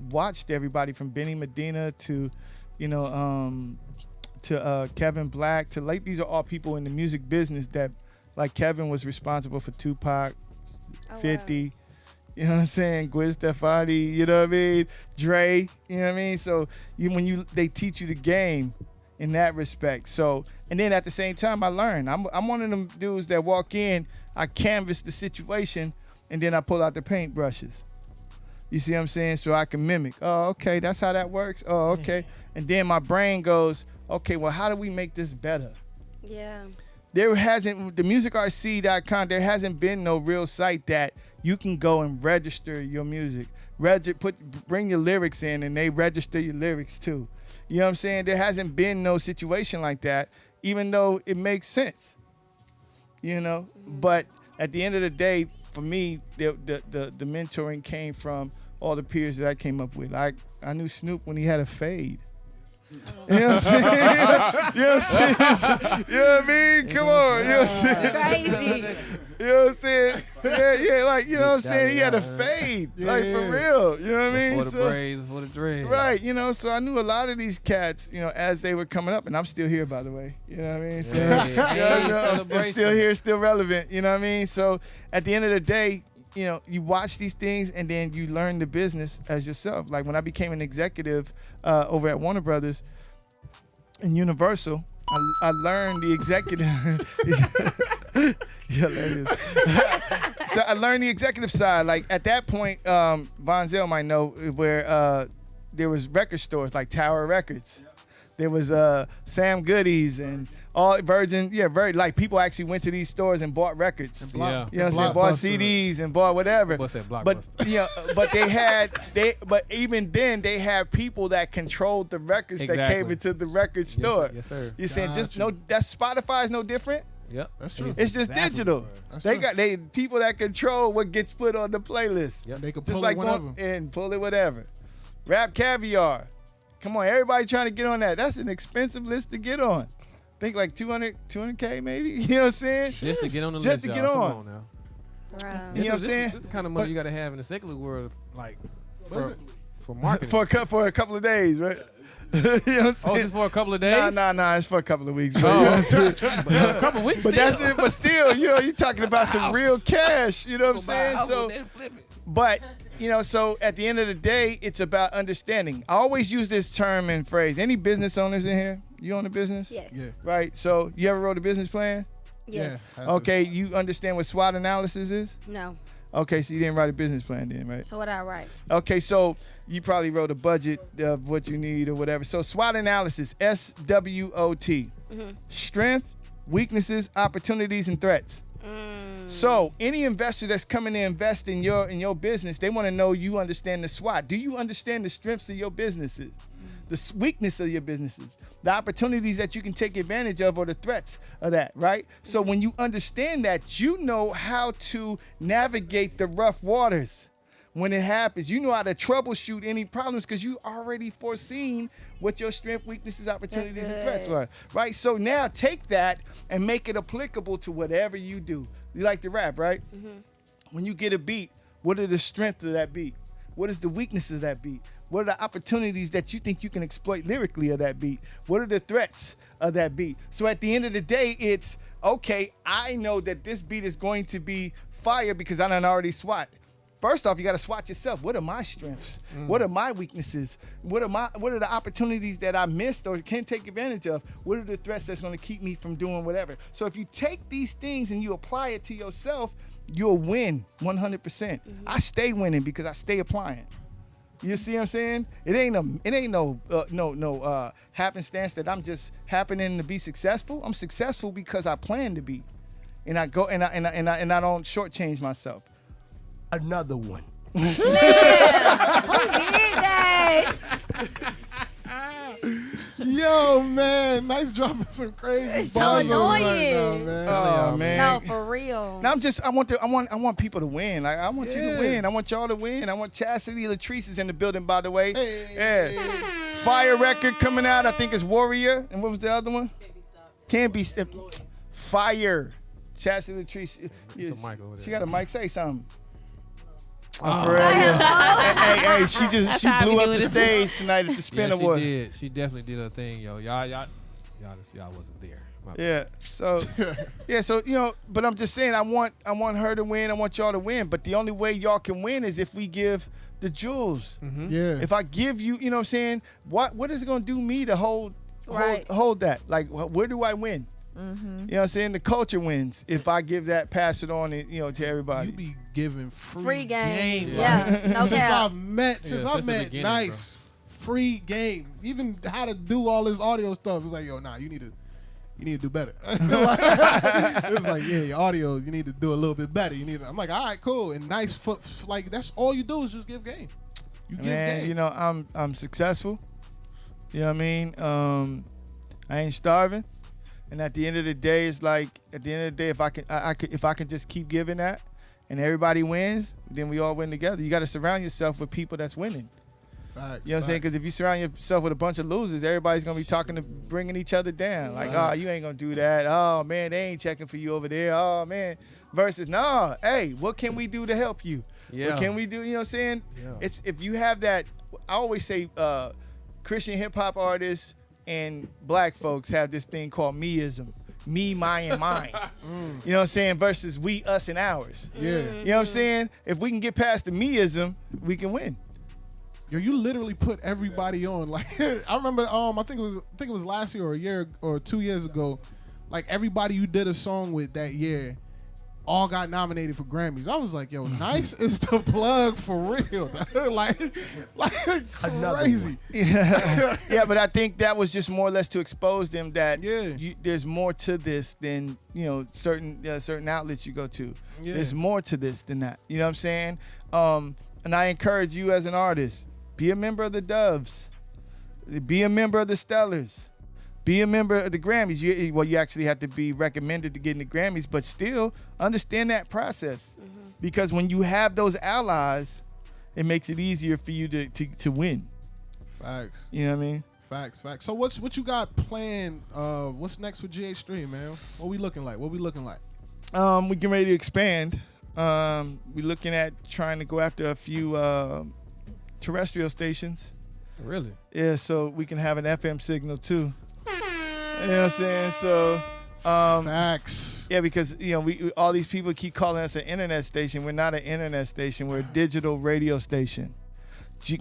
watched everybody from Benny Medina to, Kevin Black to these are all people in the music business that, like Kevin was responsible for Tupac, 50. Wow. You know what I'm saying? Gwen Stefani, you know what I mean? Dre, you know what I mean? So they teach you the game in that respect. So, and then at the same time, I learn. I'm one of them dudes that walk in, I canvas the situation, and then I pull out the paint brushes. You see what I'm saying? So I can mimic. Oh, okay, that's how that works. Oh, okay. And then my brain goes, okay, well, how do we make this better? Yeah. There hasn't, the musicrc.com, there hasn't been no real site that you can go and register your music. Bring your lyrics in and they register your lyrics too. You know what I'm saying? There hasn't been no situation like that, even though it makes sense. But at the end of the day, for me, the mentoring came from all the peers that I came up with. I knew Snoop when he had a fade. You know what I'm saying? You know what I mean? Come on. You know what I'm saying? Crazy. You know what I'm saying? Yeah, like, you know what I'm saying? He had a fade. Like, for real. You know what I mean? Before the braids, before the dreads. Right, so I knew a lot of these cats, as they were coming up, and I'm still here, by the way. You know what I mean? So, I'm still here, still relevant. You know what I mean? So at the end of the day, you watch these things and then you learn the business as yourself. Like when I became an executive over at Warner Brothers and Universal, I learned the executive. So I learned the executive side. Like at that point, Von Zell might know where there was record stores like Tower Records. Yep. There was Sam Goody's and all Virgin. Yeah, like people actually went to these stores and bought records. And you know what I'm saying? Bought CDs and bought whatever. What's that, but but even then they had people that controlled the records that came into the record store. Yes, sir. You're saying that Spotify is no different. Yep, that's true. It's just digital. They got people that control what gets put on the playlist. Yep. They can just pull like it whenever. And pull it whatever. Rap Caviar. Come on, everybody trying to get on that. That's an expensive list to get on. Think like 200K maybe. You know what I'm saying? Just to get on the list. Just to get on. Come on now. Wow. You know what I'm saying? This is the kind of money you got to have in the secular world, like for marketing. for a couple of days, right? You know what I'm saying? Just for a couple of days? Nah, it's for a couple of weeks. Bro. You know what I'm saying? A couple of weeks. But that's it. But still, you're talking about some real cash. You know what I'm saying? So, but so at the end of the day, it's about understanding. I always use this term and phrase. Any business owners in here? You own a business? Yes. Yeah. Right. So you ever wrote a business plan? Yes. Yeah, Okay. You understand what SWOT analysis is? No. Okay. So you didn't write a business plan then, right? So what I write? Okay. So you probably wrote a budget of what you need or whatever. So SWOT analysis, SWOT, strength, weaknesses, opportunities, and threats. So any investor that's coming to invest in your business, they want to know you understand the SWOT. Do you understand the strengths of your businesses, the weakness of your businesses, the opportunities that you can take advantage of, or the threats of that, right? So when you understand that, you know how to navigate the rough waters. When it happens, you know how to troubleshoot any problems because you already foreseen what your strength, weaknesses, opportunities, and threats are, right? So now take that and make it applicable to whatever you do. You like to rap, right? Mm-hmm. When you get a beat, what are the strengths of that beat? What is the weaknesses of that beat? What are the opportunities that you think you can exploit lyrically of that beat? What are the threats of that beat? So at the end of the day, it's, okay, I know that this beat is going to be fire because I done already SWOT. First off, you got to SWOT yourself. What are my strengths? What are my weaknesses? What are the opportunities that I missed or can't take advantage of? What are the threats that's going to keep me from doing whatever? So if you take these things and you apply it to yourself, you'll win 100%. I stay winning because I stay applying. You see what I'm saying? It ain't no happenstance that I'm just happening to be successful. I'm successful because I plan to be, and I go and I don't shortchange myself. Another one. Who did that? Yo, man, nice dropping some crazy It's so bars on us right annoying. now, man. Oh man. No, for real. Now I want people to win. Like I want you to win. I want y'all to win. I want Chastity Latrice is in the building, by the way. Hey. Yeah. Fire record coming out. I think it's Warrior. And what was the other one? Can't be Fire. Chastity Latrice. It's a mic over there. She got a mic. Say something. For real. Hey, she blew up the stage tonight at the Spin Yeah, Award. she did. She definitely did her thing, yo. Y'all wasn't there. My bad. Yeah. So but I'm just saying I want her to win. I want y'all to win. But the only way y'all can win is if we give the jewels. Yeah. If I give you, you know what I'm saying? What is it gonna do me to hold Right. hold that? Like where do I win? You know what I'm saying? The culture wins if I give that, pass it on, to everybody. You be giving free, Free game. bro. Yeah, no since doubt. I've met since the beginning, Nice, free game. Even how to do all this audio stuff. It's like, yo, nah, you need to do better. It's like, yeah, your audio, you need to do a little bit better. I'm like, all right, cool. And nice, like that's all you do is just give game. You give Man, game. I'm successful. You know what I mean? I ain't starving. And at the end of the day, it's like if I can just keep giving that, and everybody wins, then we all win together. You got to surround yourself with people that's winning. Facts, You know what I'm saying? Because if you surround yourself with a bunch of losers, everybody's gonna be bringing each other down. Like, oh, you ain't gonna do that. Oh man, they ain't checking for you over there. Oh man. Versus, no, hey, what can we do to help you? Yeah. What can we do? You know what I'm saying? Yeah. It's if you have that. I always say, Christian hip hop artists and black folks have this thing called meism. Me, my, and mine. You know what I'm saying? Versus we, us, and ours. Yeah. You know what I'm saying? If we can get past the meism, we can win. Yo, you literally put everybody on. Like I remember, I think it was last year or a year or 2 years ago. Like everybody you did a song with that year, all got nominated for Grammys. I was like, yo, Nice is the plug for real. like crazy. Yeah, but I think that was just more or less to expose them that Yeah. there's more to this than certain outlets you go to. Yeah. There's more to this than that. You know what I'm saying? And I encourage you as an artist, be a member of the Doves, be a member of the Stellars, be a member of the Grammys. You actually have to be recommended to get in the Grammys, but still understand that process. Because when you have those allies, it makes it easier for you to win. Facts. You know what I mean? Facts. So what you got planned? What's next for GH3, man? What we looking like? We getting ready to expand. We looking at trying to go after a few terrestrial stations. Really? Yeah, so we can have an FM signal too. You know what I'm saying? So, Facts. yeah, because we all these people keep calling us an internet station. We're not an internet station. We're a digital radio station.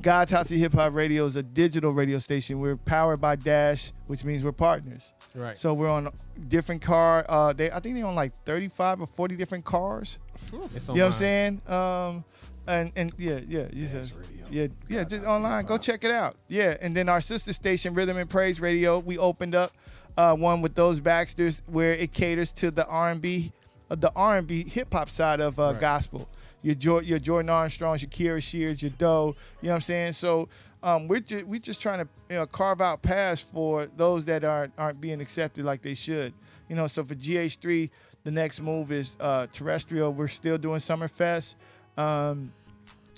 God's House of Hip Hop Radio is a digital radio station. We're powered by Dash, which means we're partners. Right. So we're on different car. I think they own like 35 or 40 different cars. It's You know what I'm saying? And yeah, you said, yeah, just online. Go check it out. Yeah, and then our sister station, Rhythm and Praise Radio, we opened up one with those Baxters where it caters to the R&B hip hop side of gospel. Your Jordan Armstrongs, your Kira Shears, your Doe. You know what I'm saying? So we're just trying to carve out paths for those that aren't being accepted like they should. So for GH3, the next move is terrestrial. We're still doing Summerfest.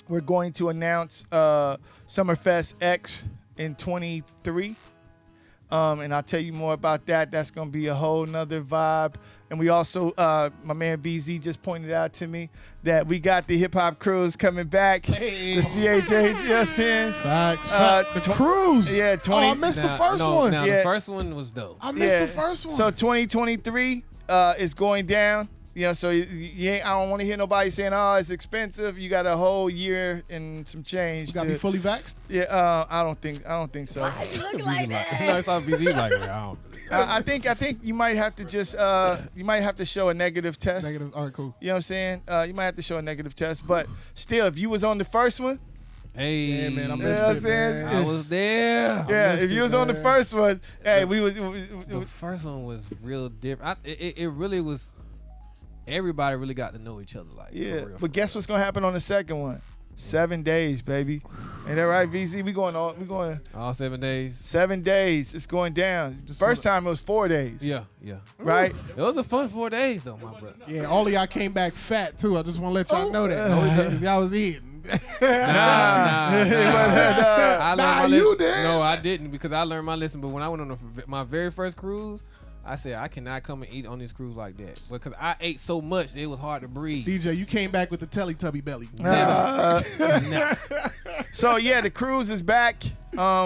We're going to announce Summerfest X in 23. And I'll tell you more about that. That's going to be a whole nother vibe. And we also, my man BZ just pointed out to me that we got the hip hop crews coming back. Hey. The CHH, you know what I'm saying? Facts. The cruise. Yeah, 20. Oh, I missed the first one. Now Yeah. the first one was dope. I missed the first one. So 2023 is going down. So I don't want to hear nobody saying, "Oh, it's expensive." You got a whole year and some change. you gotta be fully vaxxed. Yeah, I don't think so. Why you look like No, that? it's all BZ like that. I don't. I think you might have to just you might have to show a negative test. Negative. All right, cool. You know what I'm saying? You might have to show a negative test, but still, if you was on the first one, Hey, Yeah, man, I You know missed what I'm it, saying? man. I was there. Yeah, missed if you it, was on the man. first one, hey, we was. The first one was real different. It really was. Everybody really got to know each other, like Yeah, For real, but guess what's gonna happen on the second one? 7 days, baby. Ain't that right, VZ? We going all 7 days. 7 days. It's going down. First time it was 4 days. Yeah. Right? It was a fun 4 days though, my brother. Yeah, all of y'all came back fat too. I just want to let y'all know that. No, we didn't. 'Cause y'all was eating. Nah. I learned my you lesson. did. No, I didn't because I learned my lesson. But when I went on my very first cruise, I said I cannot come and eat on this cruise like that because I ate so much it was hard to breathe. DJ, you came back with the Teletubby belly. So yeah, the cruise is back.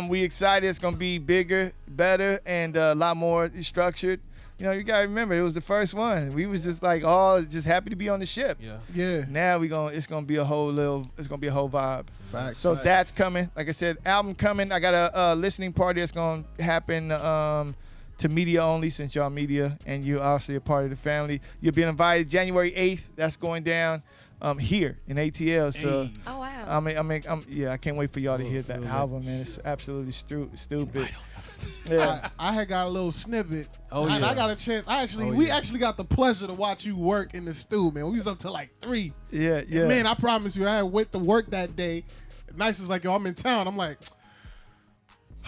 We excited. It's gonna be bigger, better, and a lot more structured. You know, you gotta remember it was the first one. We was just like all just happy to be on the ship. Yeah. Yeah. Now it's gonna be a whole vibe. Facts. So facts. that's coming. Like I said, album coming. I got a listening party that's gonna happen to media only, since y'all media and you're obviously a part of the family. You're being invited January 8th. That's going down here in ATL. So Hey. Oh wow. I can't wait for y'all to hear that album, man. It's absolutely stupid. Yeah. I had got a little snippet. Oh, and yeah. I got a chance. Oh, We yeah. actually got the pleasure to watch you work in the stew, man. We was up till like 3. Yeah. Man, I promise you, I went to work that day. Nice was like, yo, I'm in town. I'm like,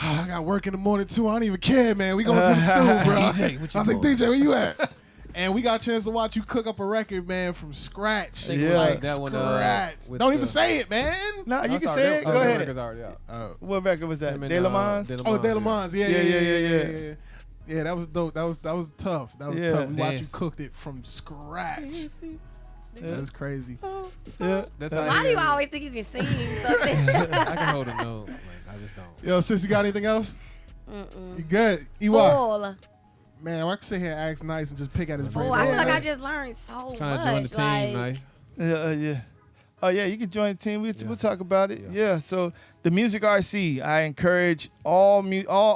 I got work in the morning too. I don't even care, man. We going to the stew, bro. DJ, what you I was like, doing? DJ, where you at? And we got a chance to watch you cook up a record, man, from scratch. think we Like like that one, scratch. with Don't even the- say it, man. Nah, you I'm can sorry, say it. that- Go that ahead. record's already out. What record was that? Him and, De La Mans? Oh, De La yeah. Mans. Yeah. Yeah, that was dope. That was tough. That was Yeah. tough. We watched you Dance. cooked it from scratch. That's crazy. Yeah. That's how Why do you hear it. always think you can sing something? I can hold a note. Like, I just don't. Yo, sis, you got anything else? You good? EY. Full. Man, I can sit here and ask nice and just pick at his brain. Oh, I feel all like day. I just learned so Trying much. to join the team, like, nice. Yeah. Oh yeah, you can join the team. We'll talk about it. Yeah. Yeah. So the Music RC, I encourage all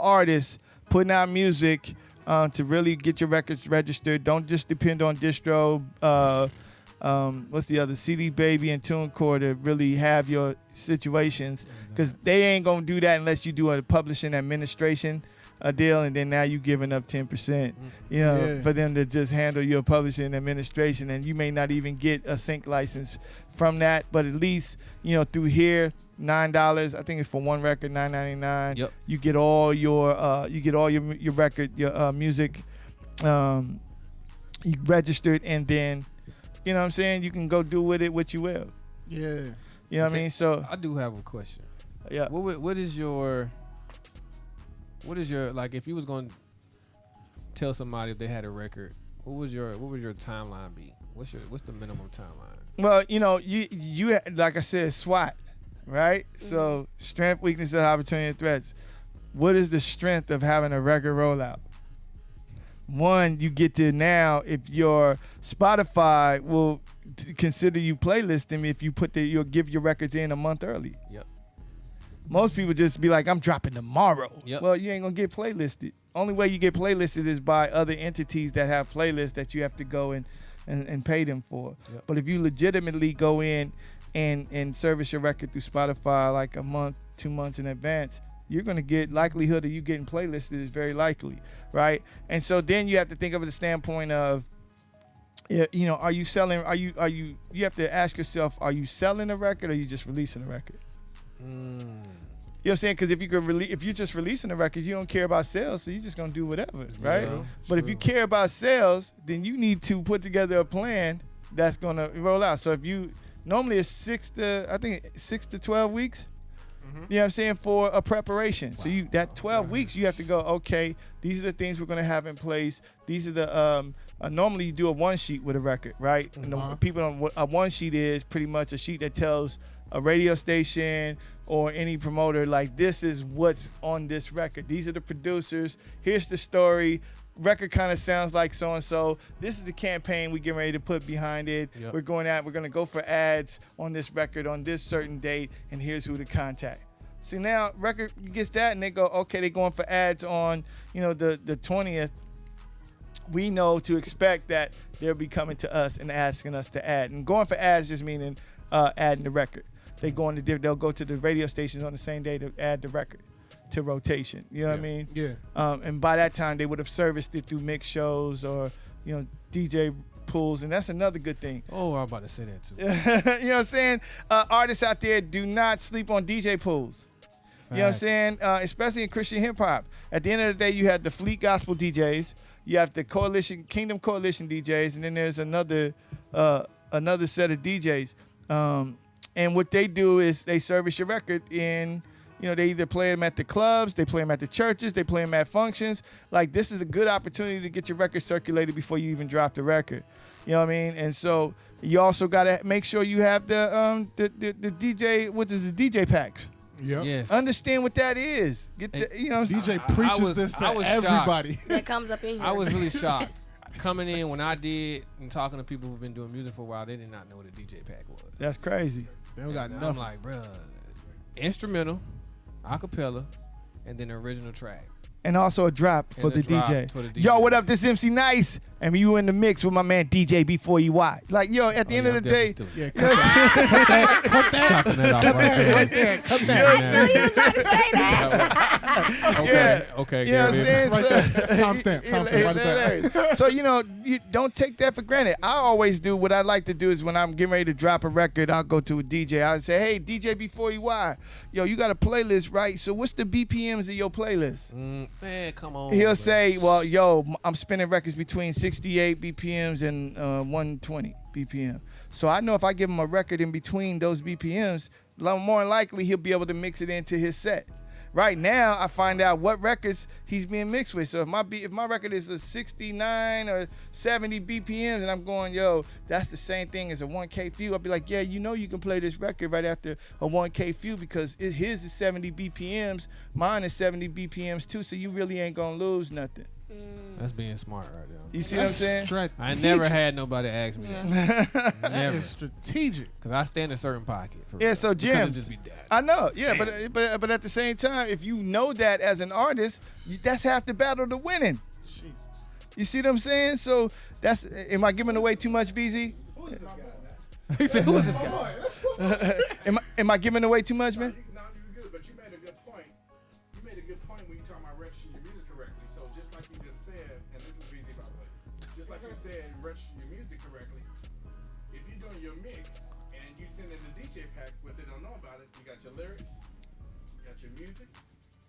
artists putting out music to really get your records registered. Don't just depend on distro. What's the other? CD Baby and TuneCore to really have your situations, because they ain't gonna do that unless you do a publishing administration deal, and then now you giving up 10%, you know, Yeah. for them to just handle your publishing administration, and you may not even get a sync license from that, but at least, you know, through here, $9, I think it's for one record, $9.99. Yep. You get all your your record, your music, you registered, and then, you know what I'm saying, you can go do with it what you will. Yeah. You know what I mean? So I do have a question. yeah. What is your like, if you was going to tell somebody if they had a record, what would your timeline be? What's the minimum timeline? Well, you know, you like I said, SWOT, right? So strength, weaknesses, opportunity, and threats. What is the strength of having a record rollout? One, you get to now, if your Spotify will consider you playlisting if you you'll give your records in a month early. Yep. Most people just be like, I'm dropping tomorrow. Yep. Well, you ain't gonna get playlisted. Only way you get playlisted is by other entities that have playlists that you have to go and pay them for. Yep. But if you legitimately go in and service your record through Spotify like a month, 2 months in advance, you're gonna get likelihood of you getting playlisted is very likely, right? And so then you have to think of it the standpoint of, you know, are you selling? You have to ask yourself, are you selling a record or are you just releasing a record? You know what I'm saying? Because if you're just releasing a record, you don't care about sales, so you're just gonna do whatever, right? Yeah, But if you care about sales, then you need to put together a plan that's gonna roll out. So if you normally it's 6 to 12 weeks. You know what I'm saying, for a preparation. So that 12 weeks, you have to go, okay, these are the things we're gonna have in place. These are the normally you do a one sheet with a record, right? And the people don't, what a one sheet is pretty much a sheet that tells a radio station or any promoter, like, this is what's on this record. These are the producers. Here's the story. Record kind of sounds like so-and-so. This is the campaign we getting ready to put behind it. Yep. We're going to go for ads on this record on this certain date, and here's who to contact. See, now record gets that, and they go, okay, they're going for ads on, you know, the 20th. We know to expect that they'll be coming to us and asking us to add. And going for ads just meaning adding the record. they'll go to the radio stations on the same day to add the record to rotation. You know what I mean? Yeah. And by that time, they would have serviced it through mix shows or, DJ pools, and that's another good thing. Oh, I'm about to say that too. You know what I'm saying? Artists out there, do not sleep on DJ pools. You know what I'm saying? Especially in Christian hip hop. At the end of the day, you have the Fleet Gospel DJs, you have the Kingdom Coalition DJs, and then there's another set of DJs. And what they do is they service your record in, they either play them at the clubs, they play them at the churches, they play them at functions. Like, this is a good opportunity to get your record circulated before you even drop the record. You know what I mean? And so you also got to make sure you have the DJ, what is the DJ packs? Yep. Yes. Understand what that is. Get the, DJ preaches this to everybody. That comes up in here. I was really shocked. Coming in when I did and talking to people who've been doing music for a while, they did not know what a DJ pack was. That's crazy. They don't got And nothing. I'm like, bruh, instrumental, acapella, and then original track. And also a drop for the DJ. for the DJ. Yo, what up? This Emcee N.I.C.E. And you in the mix with my man DJ B4EY. Like, yo, at the end of the day, Yeah, cut that. Chopping that off right there. Cut I that. knew you was about to say that. Okay, okay. you know what I'm saying? Right there. Timestamp. Write it down. So, you don't take that for granted. I always do what I like to do is when I'm getting ready to drop a record, I'll go to a DJ. I'll say, hey, DJ B4EY, yo, you got a playlist, right? So what's the BPMs of your playlist? Man, come on. He'll man. say, well, yo, I'm spinning records between 68 BPMs and 120 BPM. So I know if I give him a record in between those BPMs, more than likely he'll be able to mix it into his set. Right now, I find out what records he's being mixed with. So if my record is a 69 or 70 BPMs and I'm going, yo, that's the same thing as a 1K few, I'll be like, yeah, you can play this record right after a 1K few because his is 70 BPMs, mine is 70 BPMs too, so you really ain't gonna lose nothing. That's being smart right there. You see what I'm saying? I never had nobody ask me that. That Never. is strategic. Because I stay in a certain pocket. For Yeah, real. so You couldn't James, just be that. I know, yeah, but at the same time, if you know that as an artist, that's half the battle to winning. Jesus. You see what I'm saying? So am I giving away too much, BZ? He said, who is this guy? Am I giving away too much, man? No, you're good, but you made a good point. You made a good point when you talking about registering your music correctly. So just like you just said, and this is busy by the way, just like you said, registering your music correctly. If you're doing your mix and you send in the DJ pack, what they don't know about it, you got your lyrics, you got your music,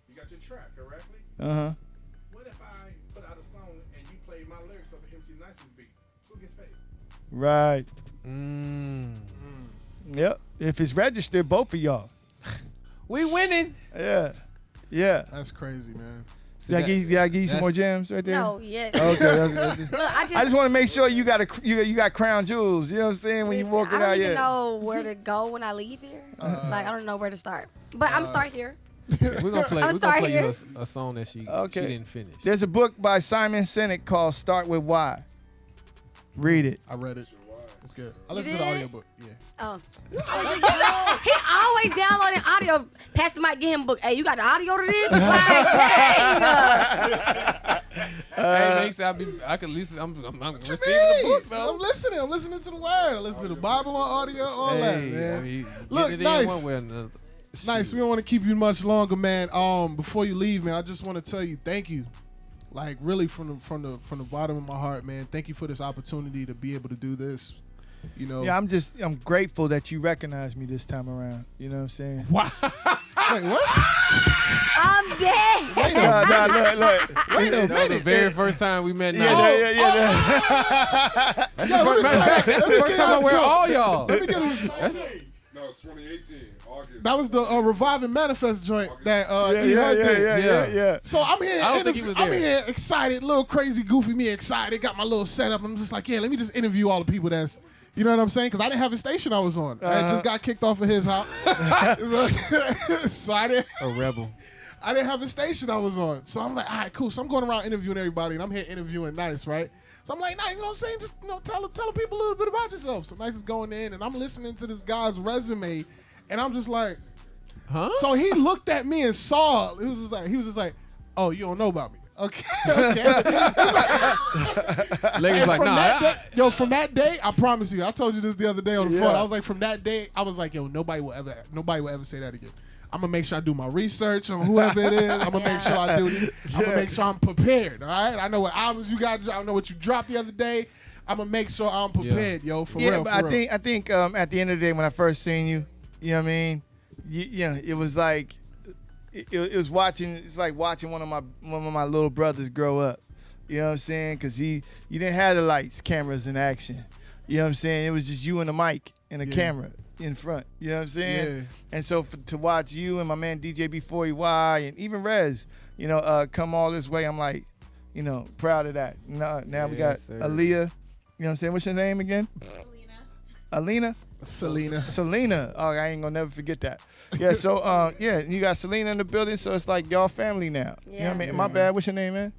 you got your track correctly. What if I put out a song and you play my lyrics over Emcee N.I.C.E.'s beat? Who gets paid? Right. Yep. If it's registered, both of y'all. We winning. Yeah. Yeah. That's crazy, man. Did I give you some more jams right there? No, yes. Okay. Look, I I just want to make sure you got crown jewels. You know what I'm saying? When you walking I don't out, even yeah. know where to go when I leave here. I don't know where to start. But I'm start here. We're gonna play. I'm We're gonna starting play you here. a song that she didn't finish. There's a book by Simon Sinek called Start With Why. Read it. I read it. It's good. I listened You to the did? audiobook. Yeah. Oh. He always downloading audio. Pastor might get him a book. Hey, you got the audio to this? Like, dang. Hey, makes I can listen. I'm receiving the book though. I'm listening. I'm listening to the word. I listen to the Bible on audio, all that, man. I mean, Look, get it nice. in one way or another. Nice. We don't want to keep you much longer, man. Before you leave, man, I just want to tell you thank you. Like really from the bottom of my heart, man. Thank you for this opportunity to be able to do this. You know. Yeah, I'm grateful that you recognized me this time around. You know what I'm saying? Wow. Wait, what? I'm dead. Wait a Look. Wait a That was the minute. very first time we met. Yeah. That's the first time I wear all y'all. Let me get a, No, 2018, August. that was the Revive and Manifest joint that he heard did. Yeah. So I'm here. I don't think he was I'm there. here excited, little crazy, goofy me excited. Got my little setup. I'm just like, yeah, let me just interview all the people that's, you know what I'm saying? Because I didn't have a station I was on. I just got kicked off of his house. So I didn't. A rebel. I didn't have a station I was on. So I'm like, all right, cool. So I'm going around interviewing everybody, and I'm here interviewing Nice, right? So I'm like, Nice, you know what I'm saying? Just tell the people a little bit about yourself. So Nice is going in, and I'm listening to this guy's resume, and I'm just like, Huh? so he looked at me and saw. He was just like, oh, you don't know about me. Okay. Ladies like, From nah. that day, from that day, I promise you, I told you this the other day on the Yeah. phone. I was like, from that day, I was like, yo, nobody will ever say that again. I'm gonna make sure I do my research on whoever it is. I'm gonna make sure I do this. I'm gonna make sure I'm prepared. All right. I know what albums you got. I know what you dropped the other day. I'm gonna make sure I'm prepared, yo. For real. But For real. I think at the end of the day, when I first seen you, you know what I mean? It was like it was watching. It's like watching one of my little brothers grow up. You know what I'm saying? Because you didn't have the lights, cameras in action. You know what I'm saying? It was just you and the mic and a camera in front. You know what I'm saying? Yeah. And so to watch you and my man DJ B4EY and even Rez, come all this way, I'm like, proud of that. Now we got sir. Aaliyah. You know what I'm saying? What's your name again? Alina? Selena. Oh, I ain't gonna never forget that. Yeah, so you got Selena in the building, so it's like y'all family now. You know what I mean? My bad. What's your name, man?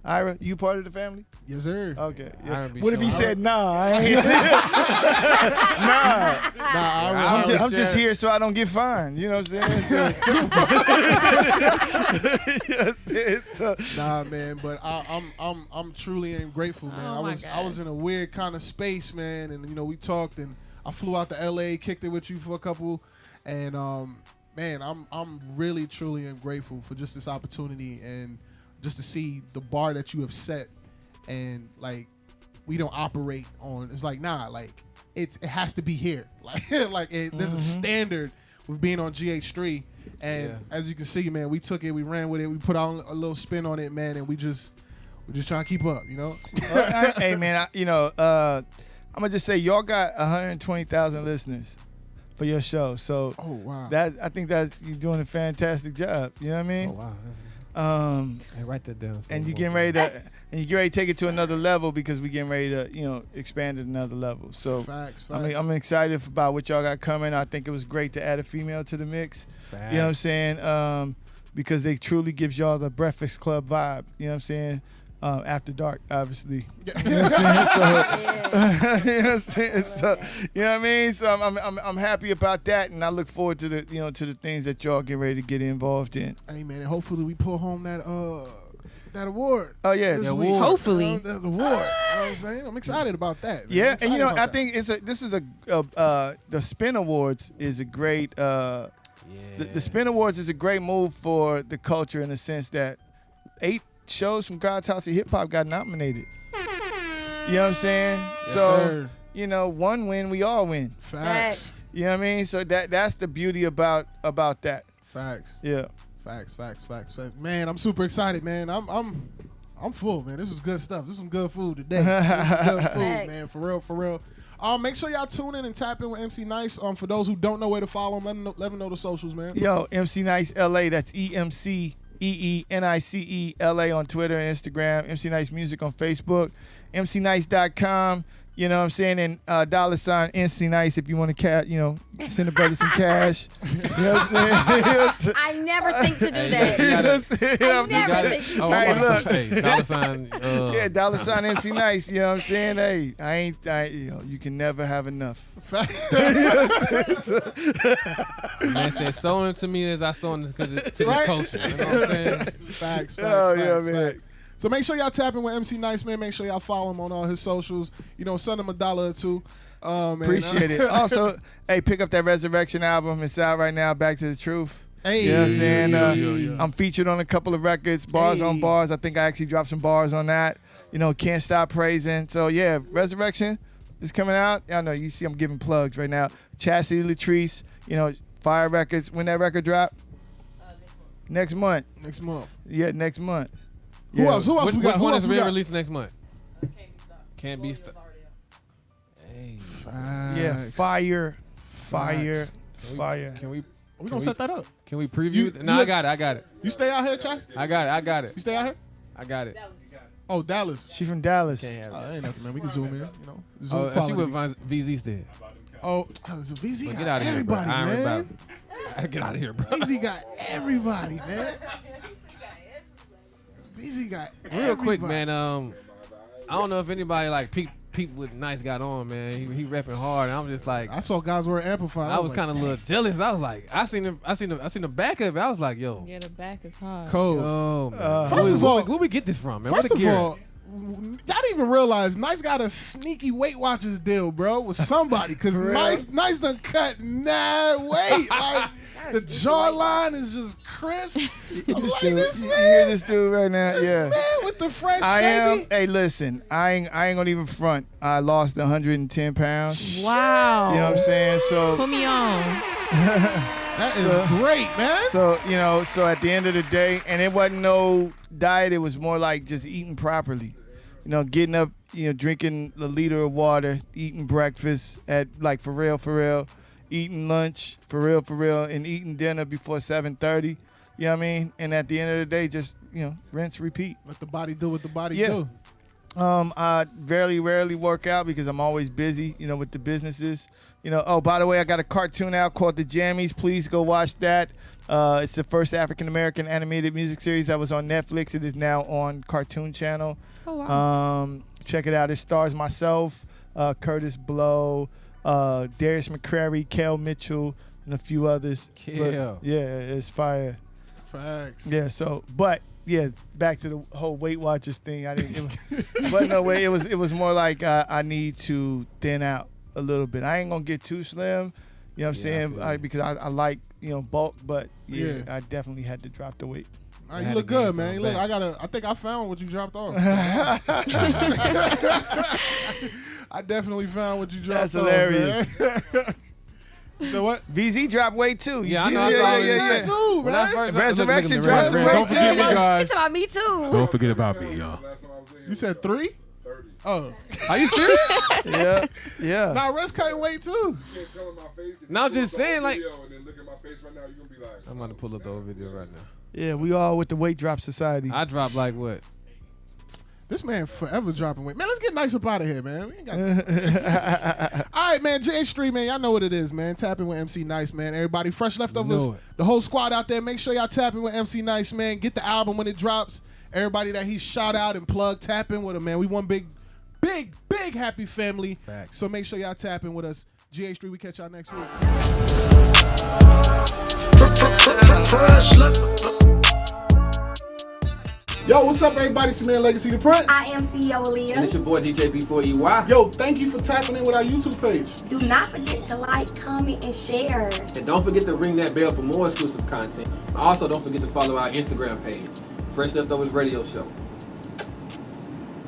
Ira. You part of the family? Yes, sir. Okay. Yeah. Ira be What if he showing said nah? I ain't. Nah. I'm just here so I don't get fined. You know what I'm saying? So, Nah, man, but I'm truly grateful, man. Oh my I was in a weird kind of space, man, and we talked, and I flew out to LA, kicked it with you for a couple, and man, I'm really truly grateful for just this opportunity and just to see the bar that you have set, and like we don't operate on. It's like it has to be here, there's a standard with being on GH3. And as you can see, man, we took it, we ran with it, we put on a little spin on it, man, and we just trying to keep up, hey, man, I'm gonna just say y'all got 120,000 listeners for your show. So, Oh wow. I think you're doing a fantastic job. You know what I mean? Oh, wow. Hey, write that down. And you getting ready to take it to another level because we getting ready to expand it another level. So Facts. I'm excited about what y'all got coming. I think it was great to add a female to the mix. Facts. You know what I'm saying? Because they truly gives y'all the Breakfast Club vibe. You know what I'm saying? After dark, obviously. You know what I'm saying? You know what I'm saying? So, you know what I mean? So I'm happy about that, and I look forward to the things that y'all get ready to get involved in. Hey man, and hopefully we pull home that award. Oh yeah, this the week. award. Hopefully. The award. You know what I'm saying? I'm excited about that. Man. Yeah, I'm and excited about I that. think the Spin Awards is a great the Spin Awards is a great move for the culture in the sense that 8 shows from God's House of Hip Hop got nominated. You know what I'm saying? Yes, So sir. one win, we all win. Facts. You know what I mean? So that's the beauty about that. Facts. Yeah. Facts. Man, I'm super excited, man. I'm full, man. This was good stuff. This was some good food today. This was some good food, Facts. man. For real. Make sure y'all tune in and tap in with MC Nice. For those who don't know where to follow him, let them know the socials, man. Yo, MC Nice LA. That's Emcee N.I.C.E. LA on Twitter and Instagram. MC Nice Music on Facebook. MCNice.com. You know what I'm saying? And $ MC Nice if you want to send a brother some cash. You know what I'm saying? I never think to do that. You know what I'm saying? I never think to do Oh, Hey, that. look. hey, $. Yeah, $. MC Nice. You know what I'm saying? Hey, you can never have enough. Man said, sewing to me as I sew to this Right? culture. You know what I'm saying? Facts. Oh, yeah, man. Facts. So make sure y'all tap in with MC Nice, man. Make sure y'all follow him on all his socials. Send him $1 or $2. Man, Appreciate it. Also, hey, pick up that Resurrection album. It's out right now. Back to the Truth. Hey, You know what I'm saying? yeah. I'm featured on a couple of records, Bars on Hey. Bars. I think I actually dropped some bars on that. Can't Stop Praising. So, yeah, Resurrection is coming out. Y'all know, you see I'm giving plugs right now. Chastity Latrice, Fire Records. When that record drop? Next month. Next month. Yeah, next month. Who else? Who else Which we got? Who one else is we being got? released next month? Can't be stopped. Hey, Yeah, Facts. Fire. can we We gonna set that up. can we preview? You- No, you- I got it. You stay out here, Chas? I got it. You stay out here? I got it. Oh, Dallas. She from Dallas. Can't have Oh, it. ain't nothing, man. We can zoom in. Zoom Oh, and she quality. what VZ said. Oh, so VZ Well, got get out of here, bro. everybody, I ain't man. about Get out of here, bro. VZ got everybody, man. VZ got Real quick, everybody. man. I don't know if anybody people with N.I.C.E got on, man. He repping hard, and I'm just like, I saw guys wear amplified. I was like, kind of a little jealous. I was like, I seen the back of it. I was like, yo, Yeah, the back is hard. cold. oh man. First of all, where we get this from, man? First What of the gear? all, y'all didn't even realize N.I.C.E got a sneaky Weight Watchers deal, bro, with somebody. Because N.I.C.E done cut mad weight. Like, the jawline is just crisp. I'm like, this You man, hear this dude right now? this Yeah. man with the fresh I shaving. am. Hey, listen. I ain't gonna even front. I lost 110 pounds. Wow. You know what I'm saying? So, Put me on. That is great, man. so at the end of the day, and it wasn't no diet. It was more like just eating properly. You know, getting up, drinking a liter of water, eating breakfast at like for real, eating lunch for real, and eating dinner before 7:30. You know what I mean? And at the end of the day, just rinse, repeat. Let the body do what the body Yeah. do. I rarely work out because I'm always busy, with the businesses. Oh, by the way, I got a cartoon out called The Jammies. Please go watch that. It's the first African-American animated music series that was on Netflix. It is now on Cartoon Channel. Oh, wow. Check it out. It stars myself, Curtis Blow, Darius McCrary, Kel Mitchell, and a few others. Yeah. But, yeah, it's fire. Facts. Yeah, back to the whole Weight Watchers thing. But no way, it was more like I need to thin out a little bit. I ain't gonna get too slim, you know what I'm saying? Because I like bulk, but I definitely had to drop the weight. All right, you look good, man. You look. I think I found what you dropped off. I definitely found what you dropped That's off. hilarious. Man. So what? VZ dropped weight too. You Yeah, I see know. it? I saw Yeah. Me too, When I man. first Resurrection look at the dropped resume. weight Don't forget me, too. You guys. talking about me too? Don't forget about me, y'all. Last time I was in here, You said 3? 30. Oh, Are you serious? Yeah. nah, Rest cutting weight too. You can't tell in my face. If No, you I'm just look at saying, the like- video and then look at my face right now, you're gonna be like, I'm gonna pull up the old video right now. Yeah, we all with the weight drop society. I dropped like what? This man forever dropping weight. Man, let's get N.I.C.E up out of here, man. We ain't got all right, man. GH3, man. Y'all know what it is, man. Tapping with MC N.I.C.E, man. Everybody, fresh leftovers. Know it. The whole squad out there. Make sure y'all tapping with MC N.I.C.E, man. Get the album when it drops. Everybody that he shout out and plug, tapping with him, man. We one big happy family. Facts. So make sure y'all tapping with us. GH3, we catch y'all next week. Yo, what's up, everybody? It's your man Legacy the Prince. I am CEO And AALIYAH. it's your boy DJ B4EY. Yo, thank you for tapping in with our YouTube page. Do not forget to like, comment, and share. And don't forget to ring that bell for more exclusive content. Also, don't forget to follow our Instagram page, Fresh Leftovers Radio Show.